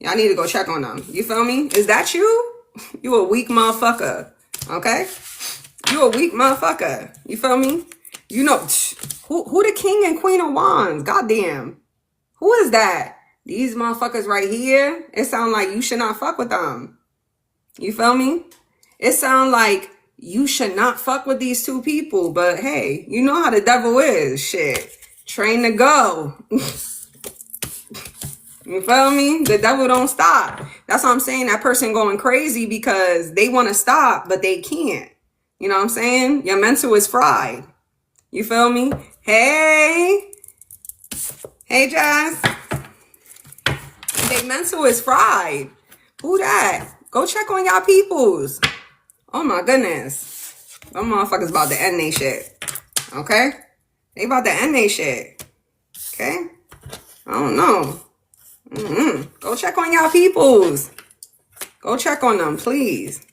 Y'all need to go check on them. You feel me? Is that you? You a weak motherfucker. Okay? You a weak motherfucker. You feel me? You know, who the king and queen of wands? Goddamn. Who is that? These motherfuckers right here, it sound like you should not fuck with them. You feel me? It sound like you should not fuck with these two people. But hey, you know how the devil is. Shit. Train to go. You feel me? The devil don't stop. That's what I'm saying. That person going crazy because they want to stop, but they can't. You know what I'm saying? Your mental is fried. You feel me? Hey. Hey, Jazz. They mental is fried. Who that? Go check on y'all peoples. Oh my goodness. Them motherfuckers about to end they shit. Okay? They about to end they shit. Okay? I don't know. Go check on y'all peoples. Go check on them, please.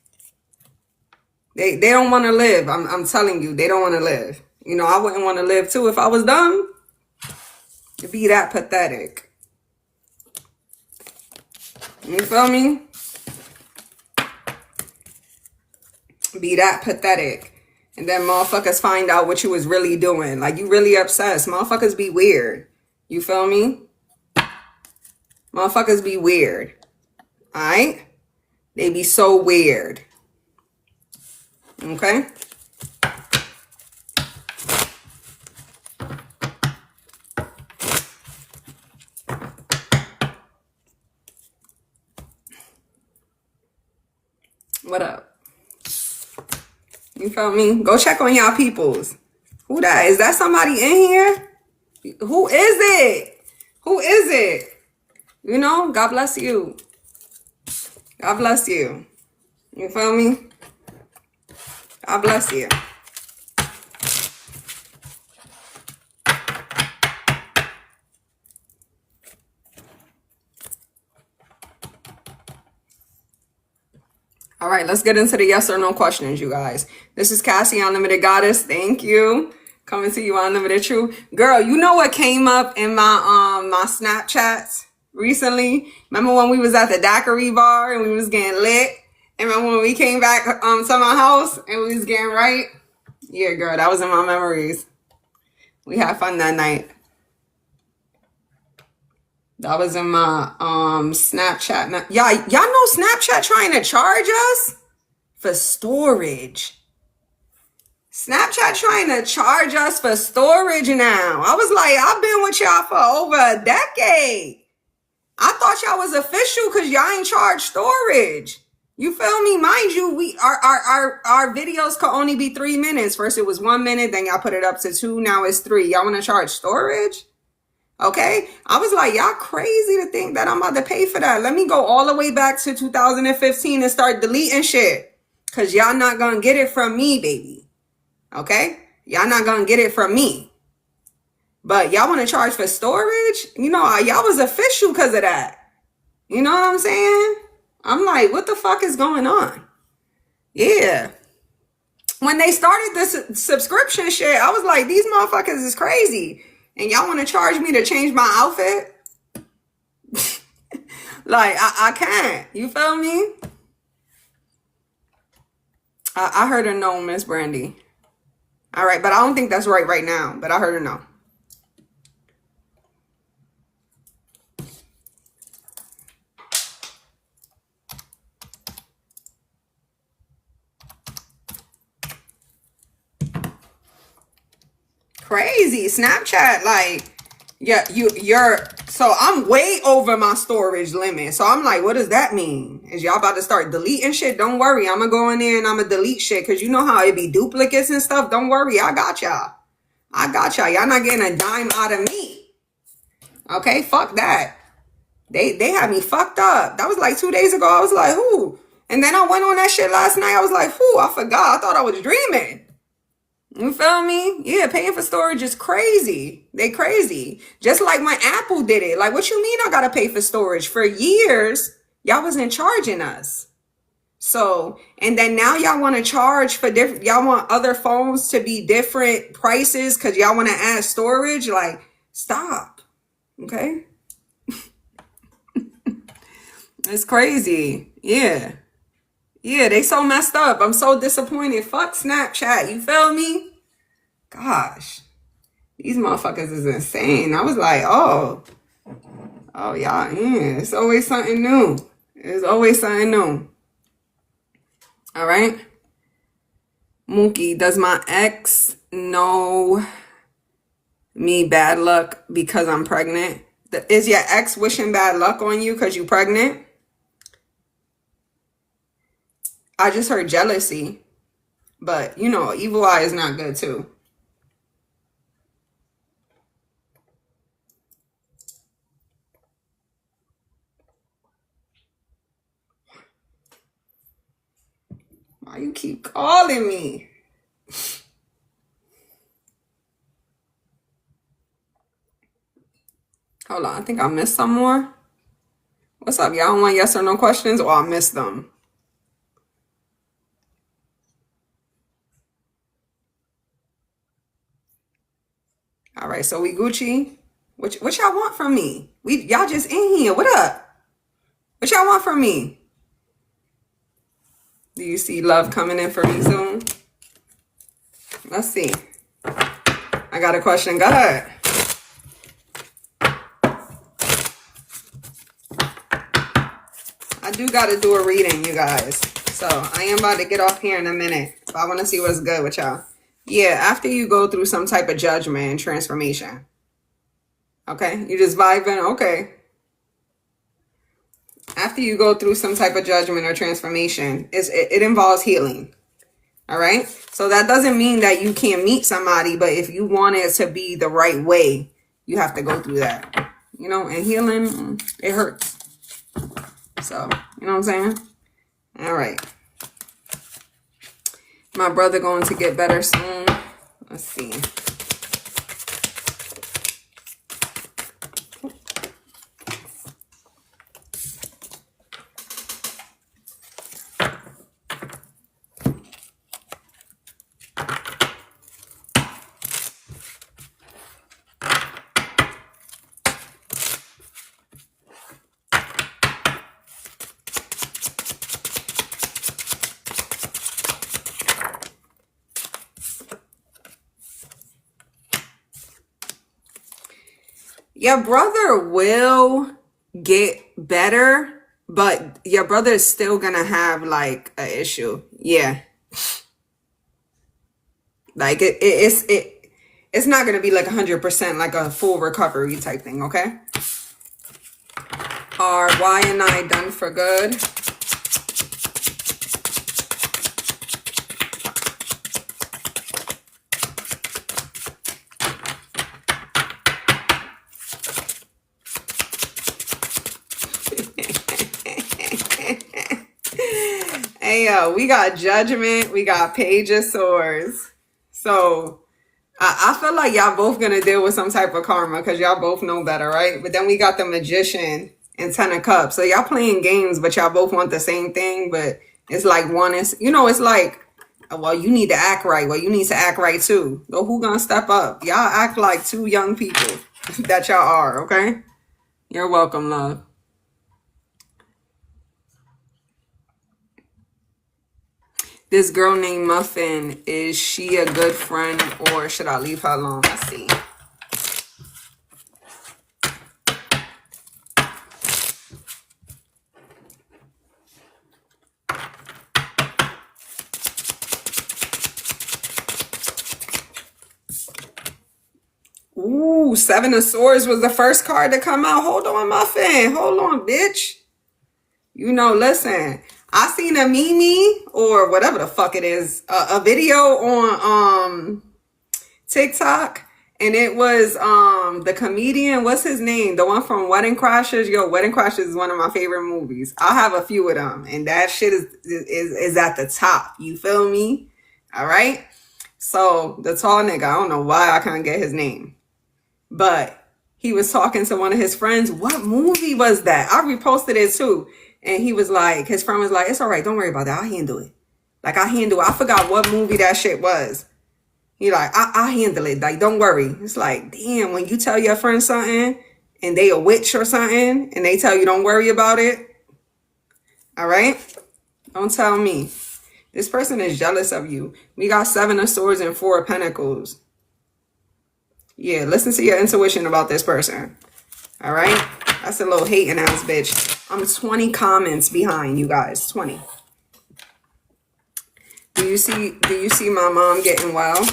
They don't want to live. I'm telling you, they don't want to live. You know, I wouldn't want to live too if I was dumb. It'd be that pathetic. You feel me? Be that pathetic. And then motherfuckers find out what you was really doing. Like, you really obsessed. Motherfuckers be weird. You feel me? Motherfuckers be weird. Alright? They be so weird. Okay? What up? You feel me? Go check on y'all peoples. Who that? Is that somebody in here? Who is it? Who is it? You know, God bless you. God bless you. You feel me? God bless you. All right, let's get into the yes or no questions, you guys. This is Cassie, Unlimited Goddess. Thank you. Coming to you, Unlimited Truth. Girl, you know what came up in my Snapchats recently? Remember when we was at the daiquiri bar and we was getting lit? And remember when we came back to my house and we was getting right? Yeah, girl, that was in my memories. We had fun that night. That was in my Snapchat. Y'all know Snapchat trying to charge us for storage. Snapchat trying to charge us for storage now. I was like, I've been with y'all for over a decade. I thought y'all was official because y'all ain't charge storage. You feel me? Mind you, our videos could only be 3 minutes. First it was 1 minute, then y'all put it up to 2, now it's 3. Y'all want to charge storage? Okay, I was like, y'all crazy to think that I'm about to pay for that. Let me go all the way back to 2015 and start deleting shit. Because y'all not going to get it from me, baby. Okay? Y'all not going to get it from me. But y'all want to charge for storage? You know, y'all was official because of that. You know what I'm saying? I'm like, what the fuck is going on? Yeah. When they started this subscription shit, I was like, these motherfuckers is crazy. And y'all want to charge me to change my outfit? Like, I can't. You feel me? I heard her no, Miss Brandy. All right, but I don't think that's right now. But I heard her no. Crazy. Snapchat, like, yeah, you're so I'm way over my storage limit. So I'm like, what does that mean? Is y'all about to start deleting shit? Don't worry. I'm gonna go in there and I'm gonna delete shit because you know how it be duplicates and stuff. Don't worry, I got y'all. I got y'all. Y'all not getting a dime out of me. Okay, fuck that. They had me fucked up. That was like 2 days ago. I was like, who? And then I went on that shit last night. I was like, who? I forgot. I thought I was dreaming. You feel me? Yeah, paying for storage is crazy. They crazy. Just like my Apple did it. Like, what you mean I gotta pay for storage? For years, y'all wasn't charging us. So, and then now y'all want to charge for different, y'all want other phones to be different prices because y'all want to add storage. Like, stop. Okay? It's crazy. Yeah. Yeah, they so messed up. I'm so disappointed. Fuck Snapchat. You feel me? Gosh. These motherfuckers is insane. I was like, oh, y'all, yeah, it's always something new. It's always something new. All right. Mookie, does my ex know me bad luck because I'm pregnant? Is your ex wishing bad luck on you because you pregnant? I just heard jealousy. But, you know, evil eye is not good too. Why you keep calling me? Hold on, I think I missed some more. What's up? Y'all want yes or no questions or I missed them? All right, so we Gucci. What y'all want from me? Y'all just in here. What up? What y'all want from me? Do you see love coming in for me soon? Let's see. I got a question. Go ahead. I do got to do a reading, you guys. So I am about to get off here in a minute. But I want to see what's good with y'all. Yeah, after you go through some type of judgment and transformation. Okay? You just vibing? Okay. After you go through some type of judgment or transformation, it involves healing. All right? So that doesn't mean that you can't meet somebody, but if you want it to be the right way, you have to go through that. You know, and healing, it hurts. So, you know what I'm saying? All right. My brother going to get better soon. Let's see. Your brother will get better, but your brother is still gonna have like an issue. Yeah. Like it's not gonna be like 100% like a full recovery type thing, okay? Are Y and I done for good? Hey, yo, we got Judgment. We got Page of Swords. So I feel like y'all both gonna deal with some type of karma because y'all both know better, right? But then we got the Magician and Ten of Cups. So y'all playing games, but y'all both want the same thing. But it's like one is, you know, it's like, well, you need to act right. Well, you need to act right too. So who gonna step up? Y'all act like two young people that y'all are, okay? You're welcome, love. This girl named Muffin, is she a good friend or should I leave her alone? Let's see. Ooh, Seven of Swords was the first card to come out. Hold on, Muffin. Hold on, bitch. You know, listen. I seen a meme or whatever the fuck it is, a video on TikTok, and it was the comedian, what's his name? The one from Wedding Crashers. Yo, Wedding Crashers is one of my favorite movies. I have a few of them, and that shit is at the top. You feel me? All right. So the tall nigga, I don't know why I can't get his name, but he was talking to one of his friends. What movie was that? I reposted it too. And he was like, his friend was like, it's all right. Don't worry about that. I'll handle it. Like, I forgot what movie that shit was. He like, I'll handle it. Like, don't worry. It's like, damn, when you tell your friend something and they a witch or something and they tell you don't worry about it. All right. Don't tell me. This person is jealous of you. We got Seven of Swords and Four of Pentacles. Yeah, listen to your intuition about this person. All right. That's a little hating ass bitch. I'm 20 comments behind, you guys. 20. Do you see my mom getting well?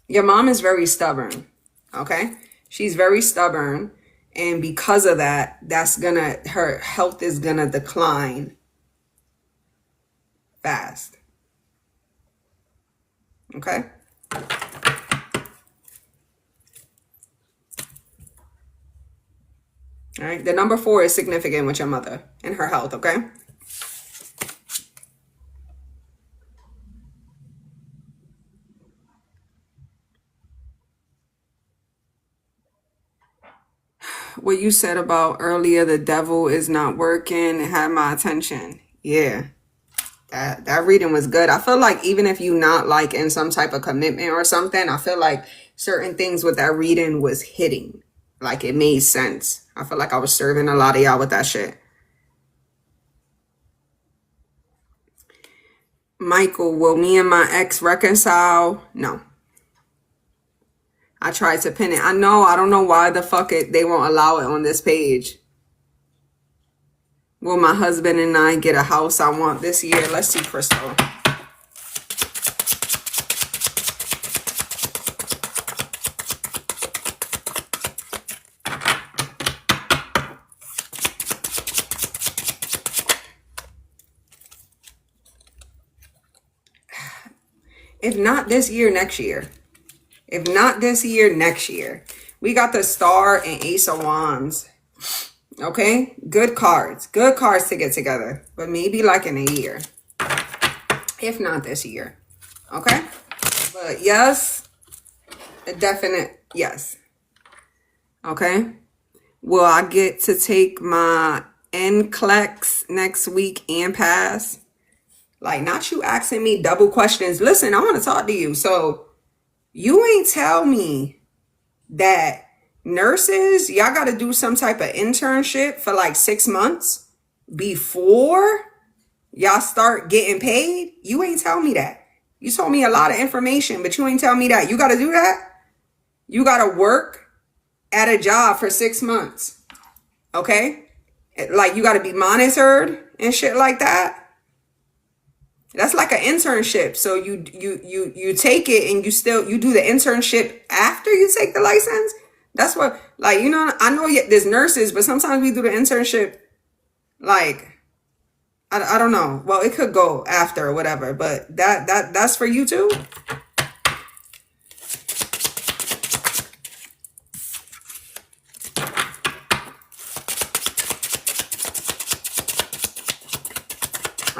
Your mom is very stubborn. Okay? She's very stubborn, and because of that, her health is gonna decline fast. Okay? All right. The number 4 is significant with your mother and her health. Okay. What you said about earlier, the devil is not working, had my attention. Yeah. That reading was good. I feel like even if you not like in some type of commitment or something, I feel like certain things with that reading was hitting. Like it made sense. I feel like I was serving a lot of y'all with that shit. Michael, will me and my ex reconcile? No. I tried to pin it. I don't know why the fuck they won't allow it on this page. Will my husband and I get a house I want this year? Let's see, Crystal. If not this year, next year. If not this year, next year. We got the Star and Ace of Wands. Okay? Good cards. Good cards to get together. But maybe like in a year. If not this year. Okay? But yes. A definite yes. Okay? Will I get to take my NCLEX next week and pass? Like, not you asking me double questions. Listen, I want to talk to you. So, you ain't tell me that nurses, y'all got to do some type of internship for like 6 months before y'all start getting paid? You ain't tell me that. You told me a lot of information, but you ain't tell me that. You got to do that? You got to work at a job for 6 months. Okay? Like, you got to be monitored and shit like that. That's like an internship. So you take it and you do the internship after you take the license. That's what, like, you know, I know there's nurses, but sometimes we do the internship, like, I don't know. Well, it could go after or whatever, but that's for you too.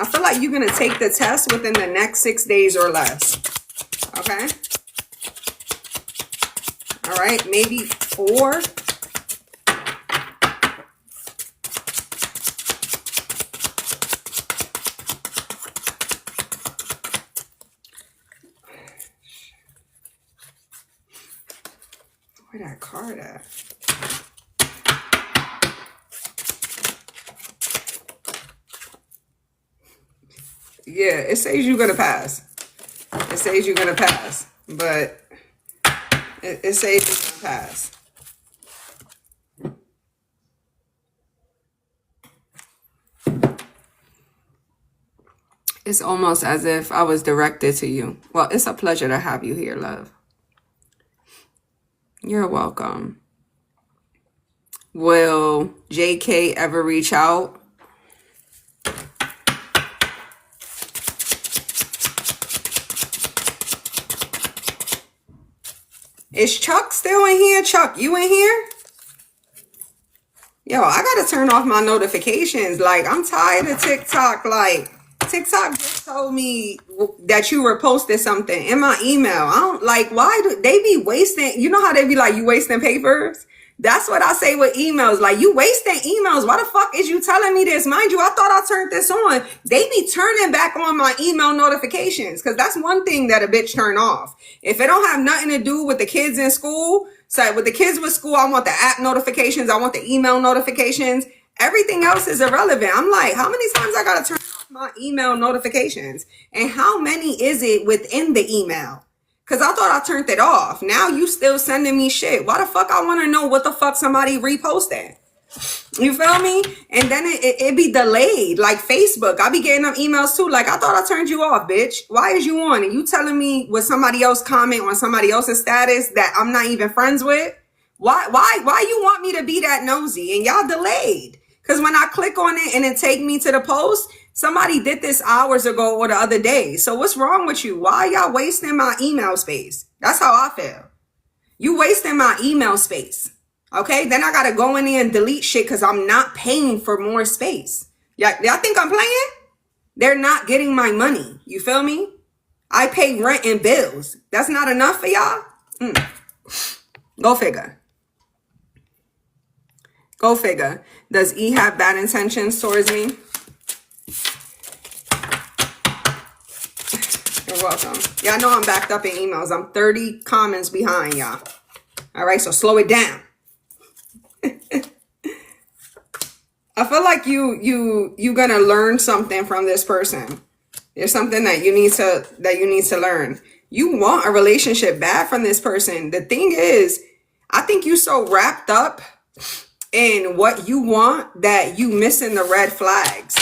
I feel like you're going to take the test within the next 6 days or less. Okay? All right, maybe 4. Where that card at? Yeah, it says you're gonna pass. It says you're gonna pass, but it says you're gonna pass. It's almost as if I was directed to you. Well, it's a pleasure to have you here, love. You're welcome. Will JK ever reach out? Is Chuck still in here? Chuck, you in here? Yo, I gotta turn off my notifications. Like, I'm tired of TikTok. Like, TikTok just told me that you reposted something in my email. I don't like, why do they be wasting? You know how they be like, you wasting papers? That's what I say with emails. Like, you wasting emails. Why the fuck is you telling me this? Mind you, I thought I turned this on. They be turning back on my email notifications, because that's one thing that a bitch turn off. If it don't have nothing to do with the kids in school, so with the kids with school, I want the app notifications. I want the email notifications. Everything else is irrelevant. I'm like, how many times I gotta turn off my email notifications? And how many is it within the email? Because I thought I turned it off. Now you still sending me shit. Why the fuck I want to know what the fuck somebody reposted? You feel me? And then it be delayed. Like Facebook. I be getting them emails too. Like, I thought I turned you off, bitch. Why is you on? And you telling me what somebody else comment on somebody else's status that I'm not even friends with? Why you want me to be that nosy? And y'all delayed. Because when I click on it and it take me to the post, somebody did this hours ago or the other day. So what's wrong with you? Why y'all wasting my email space? That's how I feel. You wasting my email space. Okay? Then I got to go in there and delete shit because I'm not paying for more space. Y'all think I'm playing? They're not getting my money. You feel me? I pay rent and bills. That's not enough for y'all? Go figure. Go figure. Does E have bad intentions towards me? You're welcome. Y'all know I'm backed up in emails. I'm 30 comments behind y'all. All right, so slow it down. I feel like you gonna learn something from this person. There's something that you need to learn. You want a relationship bad from this person. The thing is, I think you so wrapped up in what you want that you missing the red flags.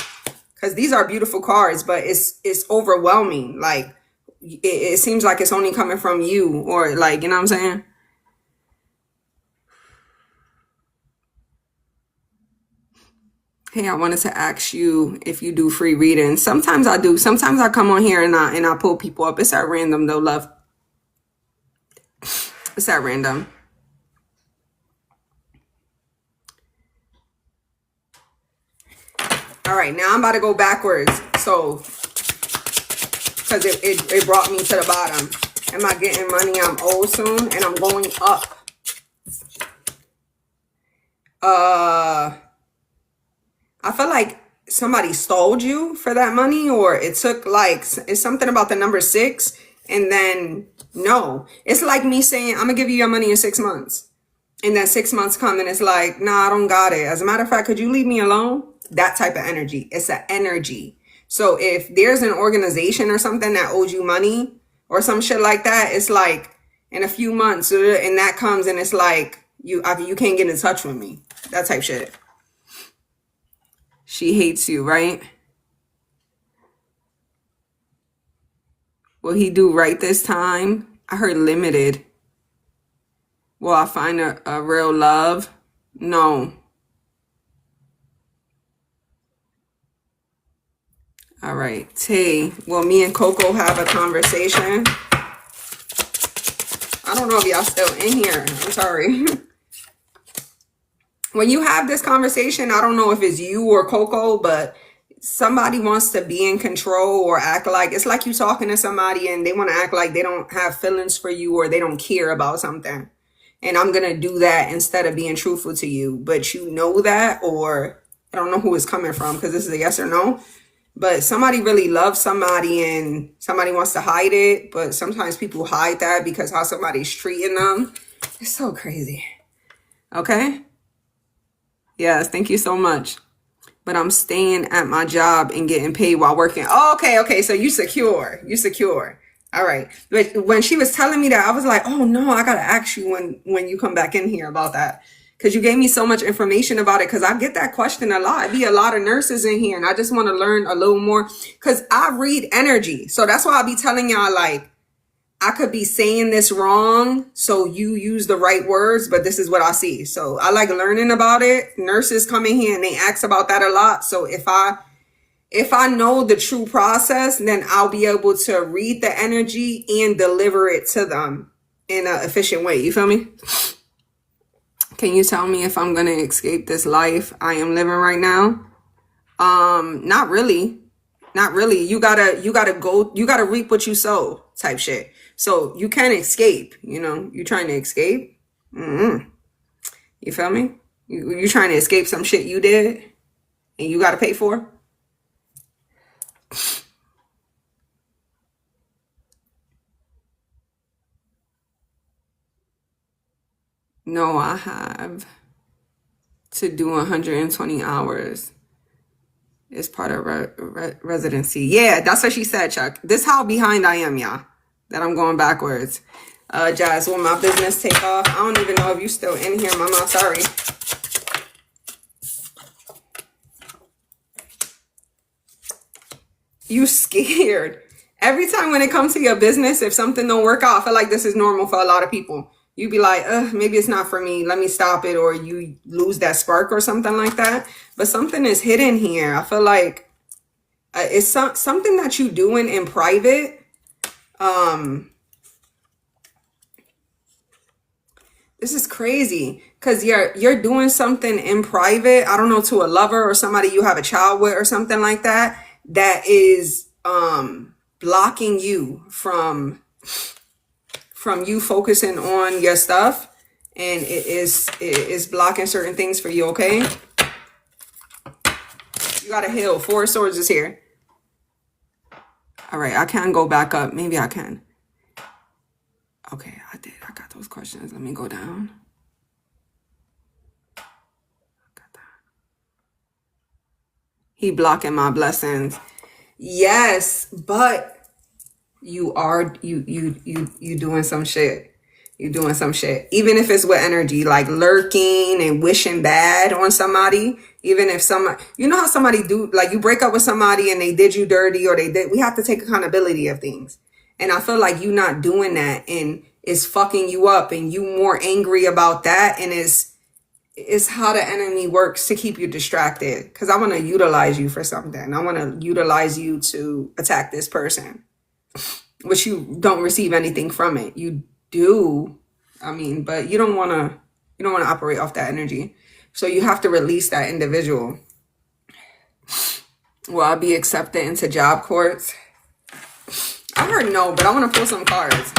Because these are beautiful cards, but it's overwhelming. Like, it seems like it's only coming from you, or like, you know what I'm saying? Hey, I wanted to ask you if you do free readings. Sometimes I do. Sometimes I come on here and I pull people up. It's at random though, love. It's at random. All right, now I'm about to go backwards. So, because it brought me to the bottom. Am I getting money I'm owed soon? And I'm going up. I feel like somebody stole you for that money, or it took like, it's something about the number 6. And then, no. It's like me saying, I'm going to give you your money in 6 months. And then 6 months come and it's like, nah, I don't got it. As a matter of fact, could you leave me alone? That type of energy. It's an energy. So if there's an organization or something that owes you money or some shit like that, it's like in a few months, and that comes and it's like, you can't get in touch with me. That type shit. She hates you, right? Will he do right this time? I heard limited. Will I find a real love? No. All right. Tay, will me and Coco have a conversation? I don't know if y'all still in here. I'm sorry. When you have this conversation, I don't know if it's you or Coco, but somebody wants to be in control or act like, it's like you talking to somebody and they want to act like they don't have feelings for you or they don't care about something. And I'm going to do that instead of being truthful to you. But you know that, or I don't know who it's coming from because this is a yes or no. But somebody really loves somebody and somebody wants to hide it. But sometimes people hide that because how somebody's treating them. It's so crazy. Okay? Yes, thank you so much. but I'm staying at my job and getting paid while working. Oh, okay. So you secure. All right. But when she was telling me that, I was like, oh no, I gotta ask you when you come back in here about that. Because you gave me so much information about it. Because I get that question a lot. Be a lot of nurses in here, and I just want to learn a little more. Because I read energy, so that's why I be telling y'all, like, I could be saying this wrong, so you use the right words, but this is what I see. So I like learning about it. Nurses come in here and they ask about that a lot. So if I know the true process, then I'll be able to read the energy and deliver it to them in an efficient way. You feel me? Can you tell me if I'm going to escape this life I am living right now? Not really. You gotta reap what you sow type shit. So you can't escape, you trying to escape. You feel me? You trying to escape some shit you did and you gotta pay for. No, I have to do 120 hours. It's part of residency. Yeah, that's what she said, Chuck. This how behind I am, y'all. That I'm going backwards. Jazz, will my business take off? I don't even know if you still in here, mama. Sorry. You scared. Every time when it comes to your business, if something don't work out, I feel like this is normal for a lot of people. You be like, maybe it's not for me. Let me stop it. Or you lose that spark or something like that. But something is hidden here. I feel like it's something that you doing in private. This is crazy because you're doing something in private. I don't know, to a lover or somebody you have a child with or something like that. That is blocking you from you focusing on your stuff, and it is blocking certain things for you. Okay, you gotta heal. 4 of Swords is here. All right, I can't go back up. Maybe I can. Okay, I got those questions. Let me go down. Got that. He blocking my blessings. Yes, but you doing some shit. You doing some shit. Even if it's with energy, like lurking and wishing bad on somebody. Even if somebody, you know how somebody do, like you break up with somebody and they did you dirty, or we have to take accountability of things. And I feel like you not doing that, and it's fucking you up, and you more angry about that. And it's how the enemy works to keep you distracted. Cause I want to utilize you for something. I want to utilize you to attack this person, which you don't receive anything from it. You do, but you don't want to operate off that energy. So you have to release that individual. Will I be accepted into job courts? I heard no, but I want to pull some cards.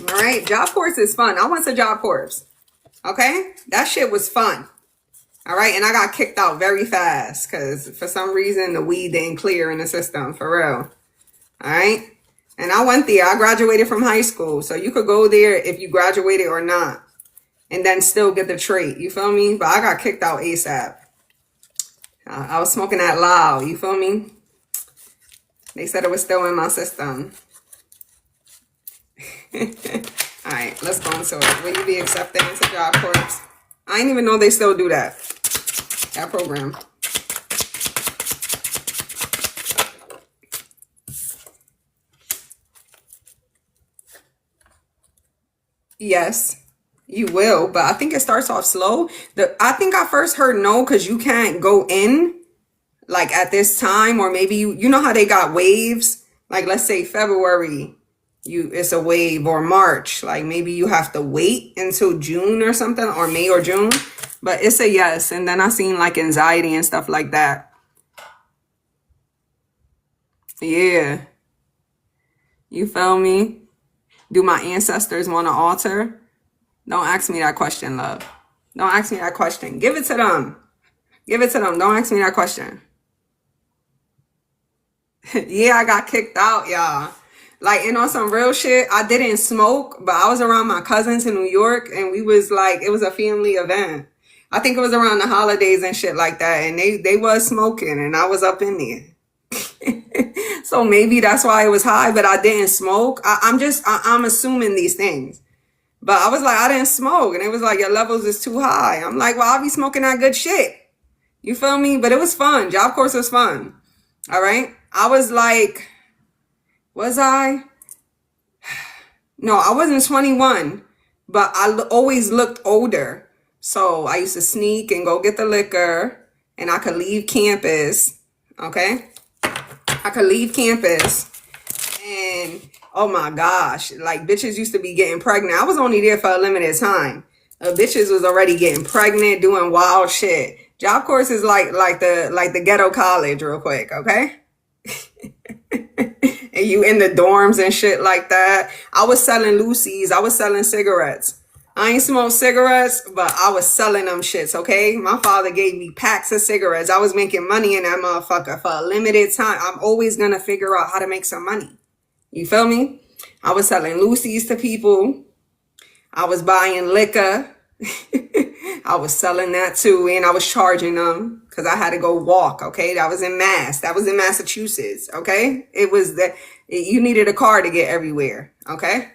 All right, job courts is fun. I went to job courts. Okay, that shit was fun. All right, and I got kicked out very fast because for some reason the weed didn't clear in the system, for real. All right. And I went there. I graduated from high school. So you could go there if you graduated or not, and then still get the trait. You feel me? But I got kicked out ASAP. I was smoking that loud. You feel me? They said it was still in my system. All right, let's go into it. Will you be accepted into job corps? I didn't even know they still do that. That program. Yes, you will, but I think it starts off slow. I think I first heard no because you can't go in like at this time, or maybe you know how they got waves. Like let's say February, it's a wave, or March. Like maybe you have to wait until June or something, or May or June. But it's a yes, and then I seen like anxiety and stuff like that. Yeah, you feel me? Do my ancestors want to alter? Don't ask me that question, love. Don't ask me that question. Give it to them. Give it to them. Don't ask me that question. Yeah, I got kicked out, y'all. Like, and on some real shit, I didn't smoke, but I was around my cousins in New York, and we was like, it was a family event. I think it was around the holidays and shit like that, and they was smoking, and I was up in there. So maybe that's why it was high, but I didn't smoke. I'm assuming these things. But I was like, I didn't smoke, and it was like, your levels is too high. I'm like, well, I'll be smoking that good shit. You feel me? But it was fun. Job Corps was fun. All right. I was like, was I? No, I wasn't 21, but always looked older. So I used to sneak and go get the liquor, and I could leave campus. Okay. I could leave campus, and oh my gosh, like bitches used to be getting pregnant. I was only there for a limited time. Bitches was already getting pregnant, doing wild shit. Job Corps is like the ghetto college real quick, okay? And you in the dorms and shit like that. I was selling Lucy's. I was selling cigarettes. I ain't smoked cigarettes, but I was selling them shits, okay? My father gave me packs of cigarettes. I was making money in that motherfucker for a limited time. I'm always gonna figure out how to make some money. You feel me? I was selling Lucy's to people. I was buying liquor. I was selling that too, and I was charging them because I had to go walk, okay? That was in Mass. That was in Massachusetts, okay? It was that you needed a car to get everywhere, okay?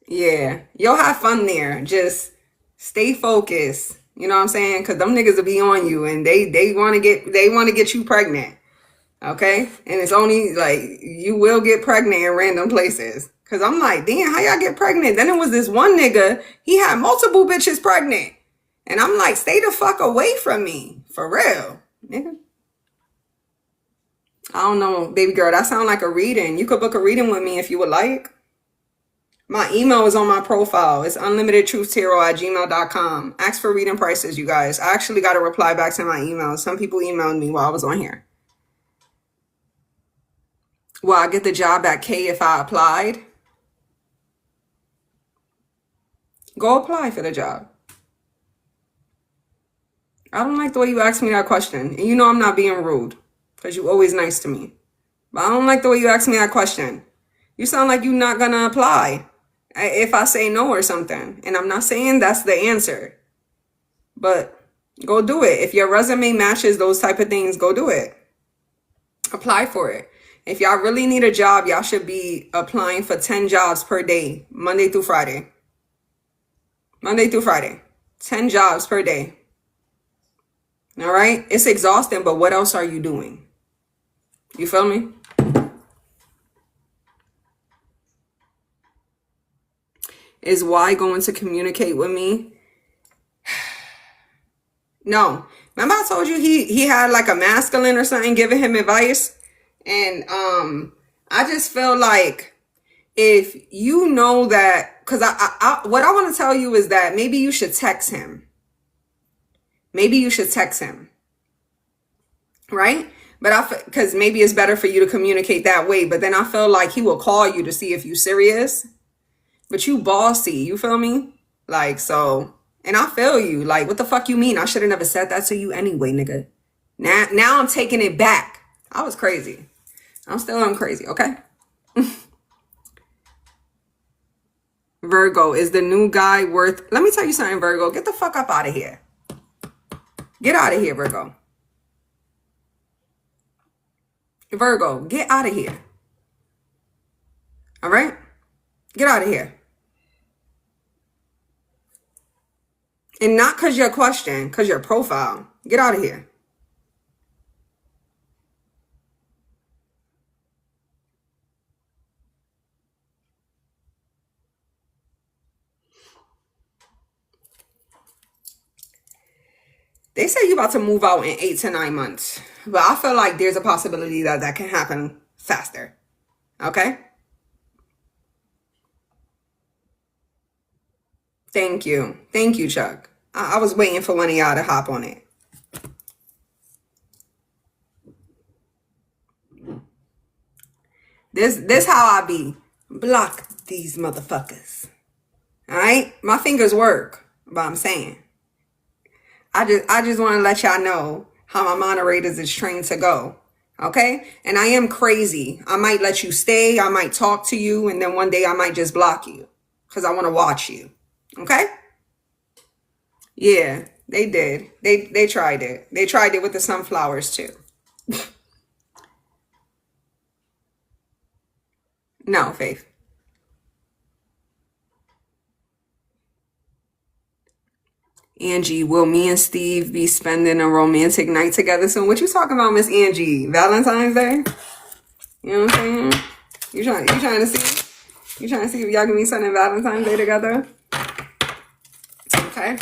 Yeah, you'll have fun there. Just stay focused. You know what I'm saying? Because them niggas will be on you, and they want to get you pregnant. Okay, and it's only like you will get pregnant in random places. Cause I'm like, damn, how y'all get pregnant? Then it was this one nigga. He had multiple bitches pregnant, and I'm like, stay the fuck away from me, for real, nigga. I don't know, baby girl. That sound like a reading. You could book a reading with me if you would like. My email is on my profile. It's unlimitedtruthtarot@gmail.com. Ask for reading prices, you guys. I actually got a reply back to my email. Some people emailed me while I was on here. Will I get the job at K if I applied? Go apply for the job. I don't like the way you asked me that question. And you know I'm not being rude because you always nice to me. But I don't like the way you asked me that question. You sound like you're not going to apply if I say no or something. And I'm not saying that's the answer. But go do it. If your resume matches those type of things, go do it. Apply for it. If y'all really need a job, y'all should be applying for 10 jobs per day, Monday through Friday. Monday through Friday. 10 jobs per day. All right? It's exhausting, but what else are you doing? You feel me? Is Y going to communicate with me? No. Remember I told you he had like a masculine or something giving him advice? And I just feel like if you know that, because what I want to tell you is that maybe you should text him. Maybe you should text him. Right? But because maybe it's better for you to communicate that way. But then I feel like he will call you to see if you serious. But you bossy, you feel me? Like, so, and I feel you. Like, what the fuck you mean? I should have never said that to you anyway, nigga. Now I'm taking it back. I was crazy. I'm crazy, okay? Virgo, is the new guy worth... Let me tell you something, Virgo. Get the fuck up out of here. Get out of here, Virgo. Virgo, get out of here. All right? Get out of here. And not because your question, because your profile. Get out of here. They say you about to move out in 8 to 9 months. But I feel like there's a possibility that that can happen faster. Okay? Thank you. Thank you, Chuck. I was waiting for one of y'all to hop on it. This how I be. Block these motherfuckers. All right, my fingers work, but I'm saying I just want to let y'all know how my moderators is trained to go. Okay, and I am crazy. I might let you stay. I might talk to you, and then one day I might just block you because I want to watch you. Okay? Yeah, they did. They tried it. They tried it with the sunflowers too. No, Faith. Angie, will me and Steve be spending a romantic night together soon? What you talking about, Miss Angie? Valentine's Day? You know what I'm saying? You trying to see? You trying to see if y'all can be spending Valentine's Day together? Okay.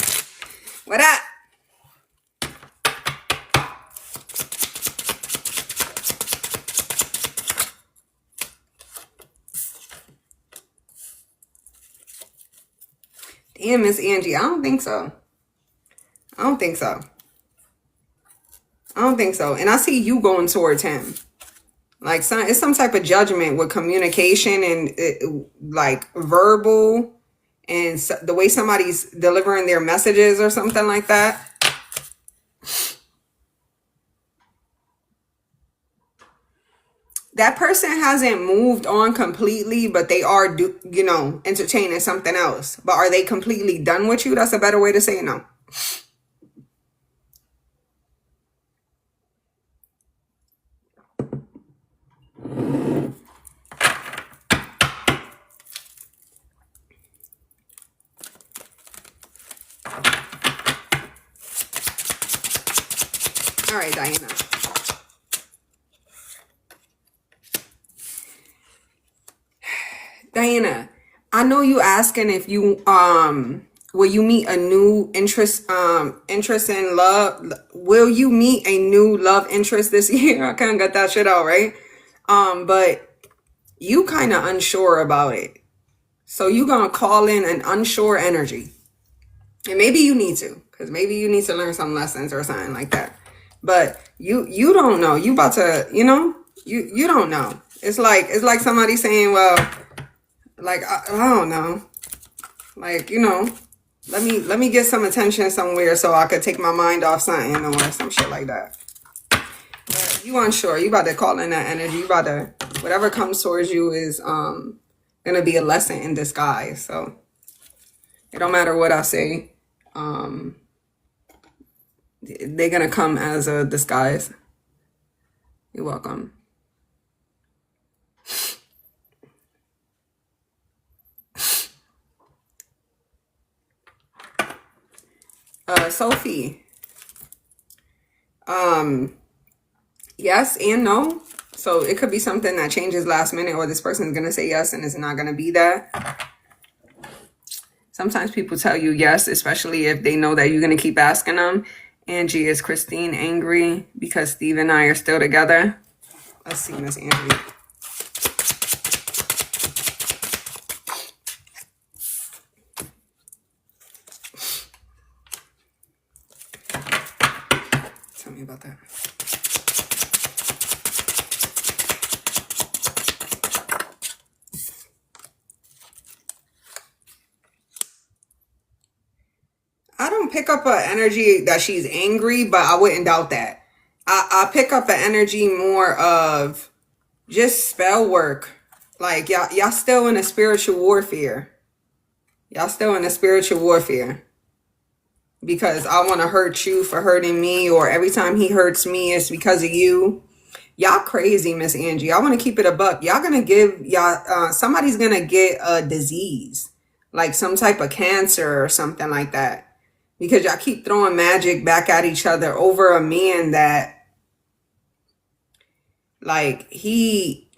What up? Damn, Miss Angie, I don't think so. I don't think so. I don't think so. And I see you going towards him. Like it's some type of judgment with communication and like verbal and the way somebody's delivering their messages or something like that. That person hasn't moved on completely, but they are, entertaining something else. But are they completely done with you? That's a better way to say no. All right, Diana. Diana, I know you asking if you will you meet a new interest in love? Will you meet a new love interest this year? I kind of got that shit out, right? But you kind of unsure about it. So you gonna call in an unsure energy. And maybe you need to, because maybe you need to learn some lessons or something like that. But you don't know. You about to, you don't know. It's like somebody saying, well, like I don't know. Like, let me get some attention somewhere so I could take my mind off something or some shit like that. But you unsure. You about to call in that energy. You about to, whatever comes towards you is gonna be a lesson in disguise. So it don't matter what I say. They're gonna come as a disguise. You're welcome. Sophie. Yes and no. So it could be something that changes last minute, or this person's gonna say yes and it's not gonna be that. Sometimes people tell you yes, especially if they know that you're gonna keep asking them. Angie, is Christine angry because Steve and I are still together? Let's see, Miss Angie. Tell me about that. I don't pick up an energy that she's angry, but I wouldn't doubt that. I pick up an energy more of just spell work. Like y'all still in a spiritual warfare. Y'all still in a spiritual warfare. Because I want to hurt you for hurting me, or every time he hurts me, it's because of you. Y'all crazy, Miss Angie. I want to keep it a buck. Y'all gonna give somebody's gonna get a disease, like some type of cancer or something like that. Because y'all keep throwing magic back at each other over a man that, like, he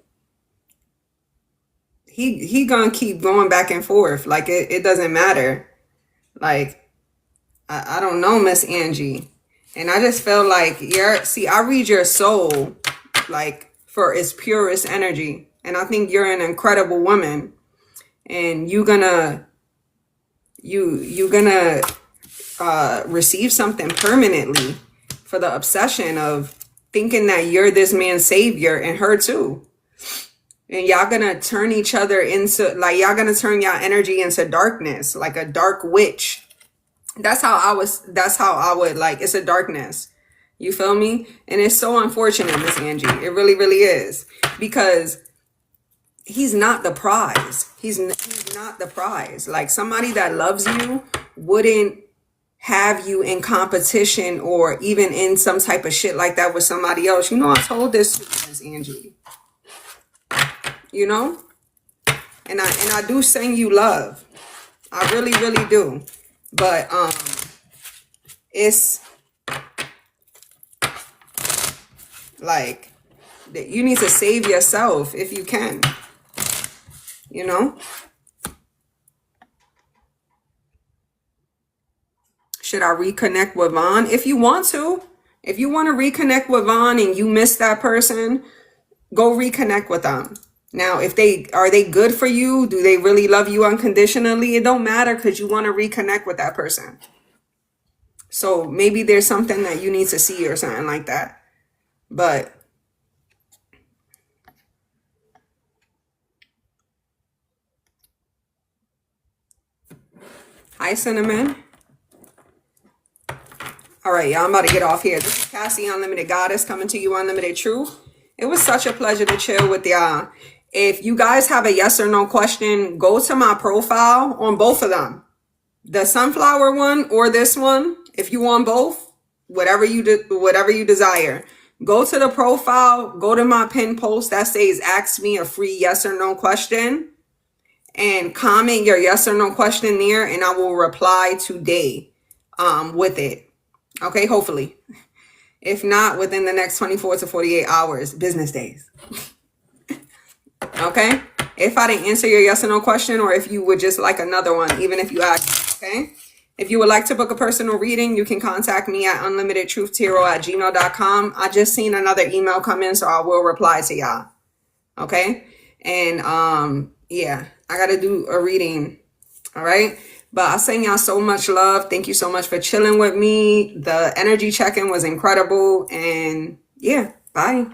gonna keep going back and forth. Like, it doesn't matter. Like, I don't know, Miss Angie. And I just feel like I read your soul, like, for its purest energy. And I think you're an incredible woman. And you're gonna receive something permanently for the obsession of thinking that you're this man's savior and her too. And y'all gonna turn each other into, like, y'all gonna turn y'all energy into darkness, like a dark witch. That's how I would, like, it's a darkness. You feel me? And it's so unfortunate, Miss Angie. It really, really is. Because he's not the prize. He's not the prize. Like, somebody that loves you wouldn't have you in competition or even in some type of shit like that with somebody else. You know, I told this to Miss Angie. You know? And I do send you love. I really, really do. But it's like, you need to save yourself if you can. You know? Should I reconnect with Vaughn? If you want to. If you want to reconnect with Vaughn and you miss that person, go reconnect with them. Now, if are they good for you? Do they really love you unconditionally? It don't matter, because you want to reconnect with that person. So maybe there's something that you need to see or something like that. But hi, Cinnamon. All right, y'all, I'm about to get off here. This is Cassie, Unlimited Goddess, coming to you, Unlimited Truth. It was such a pleasure to chill with y'all. If you guys have a yes or no question, go to my profile on both of them. The sunflower one or this one. If you want both, whatever you desire. Go to the profile, go to my pinned post that says ask me a free yes or no question, and comment your yes or no question there, and I will reply today with it. Okay, hopefully. If not, within the next 24 to 48 hours, business days. Okay? If I didn't answer your yes or no question, or if you would just like another one, even if you asked, okay? If you would like to book a personal reading, you can contact me at unlimitedtruthtarot@gmail.com. I just seen another email come in, so I will reply to y'all. Okay? And yeah, I gotta do a reading. All right? But I send y'all so much love. Thank you so much for chilling with me. The energy check-in was incredible. And yeah, bye.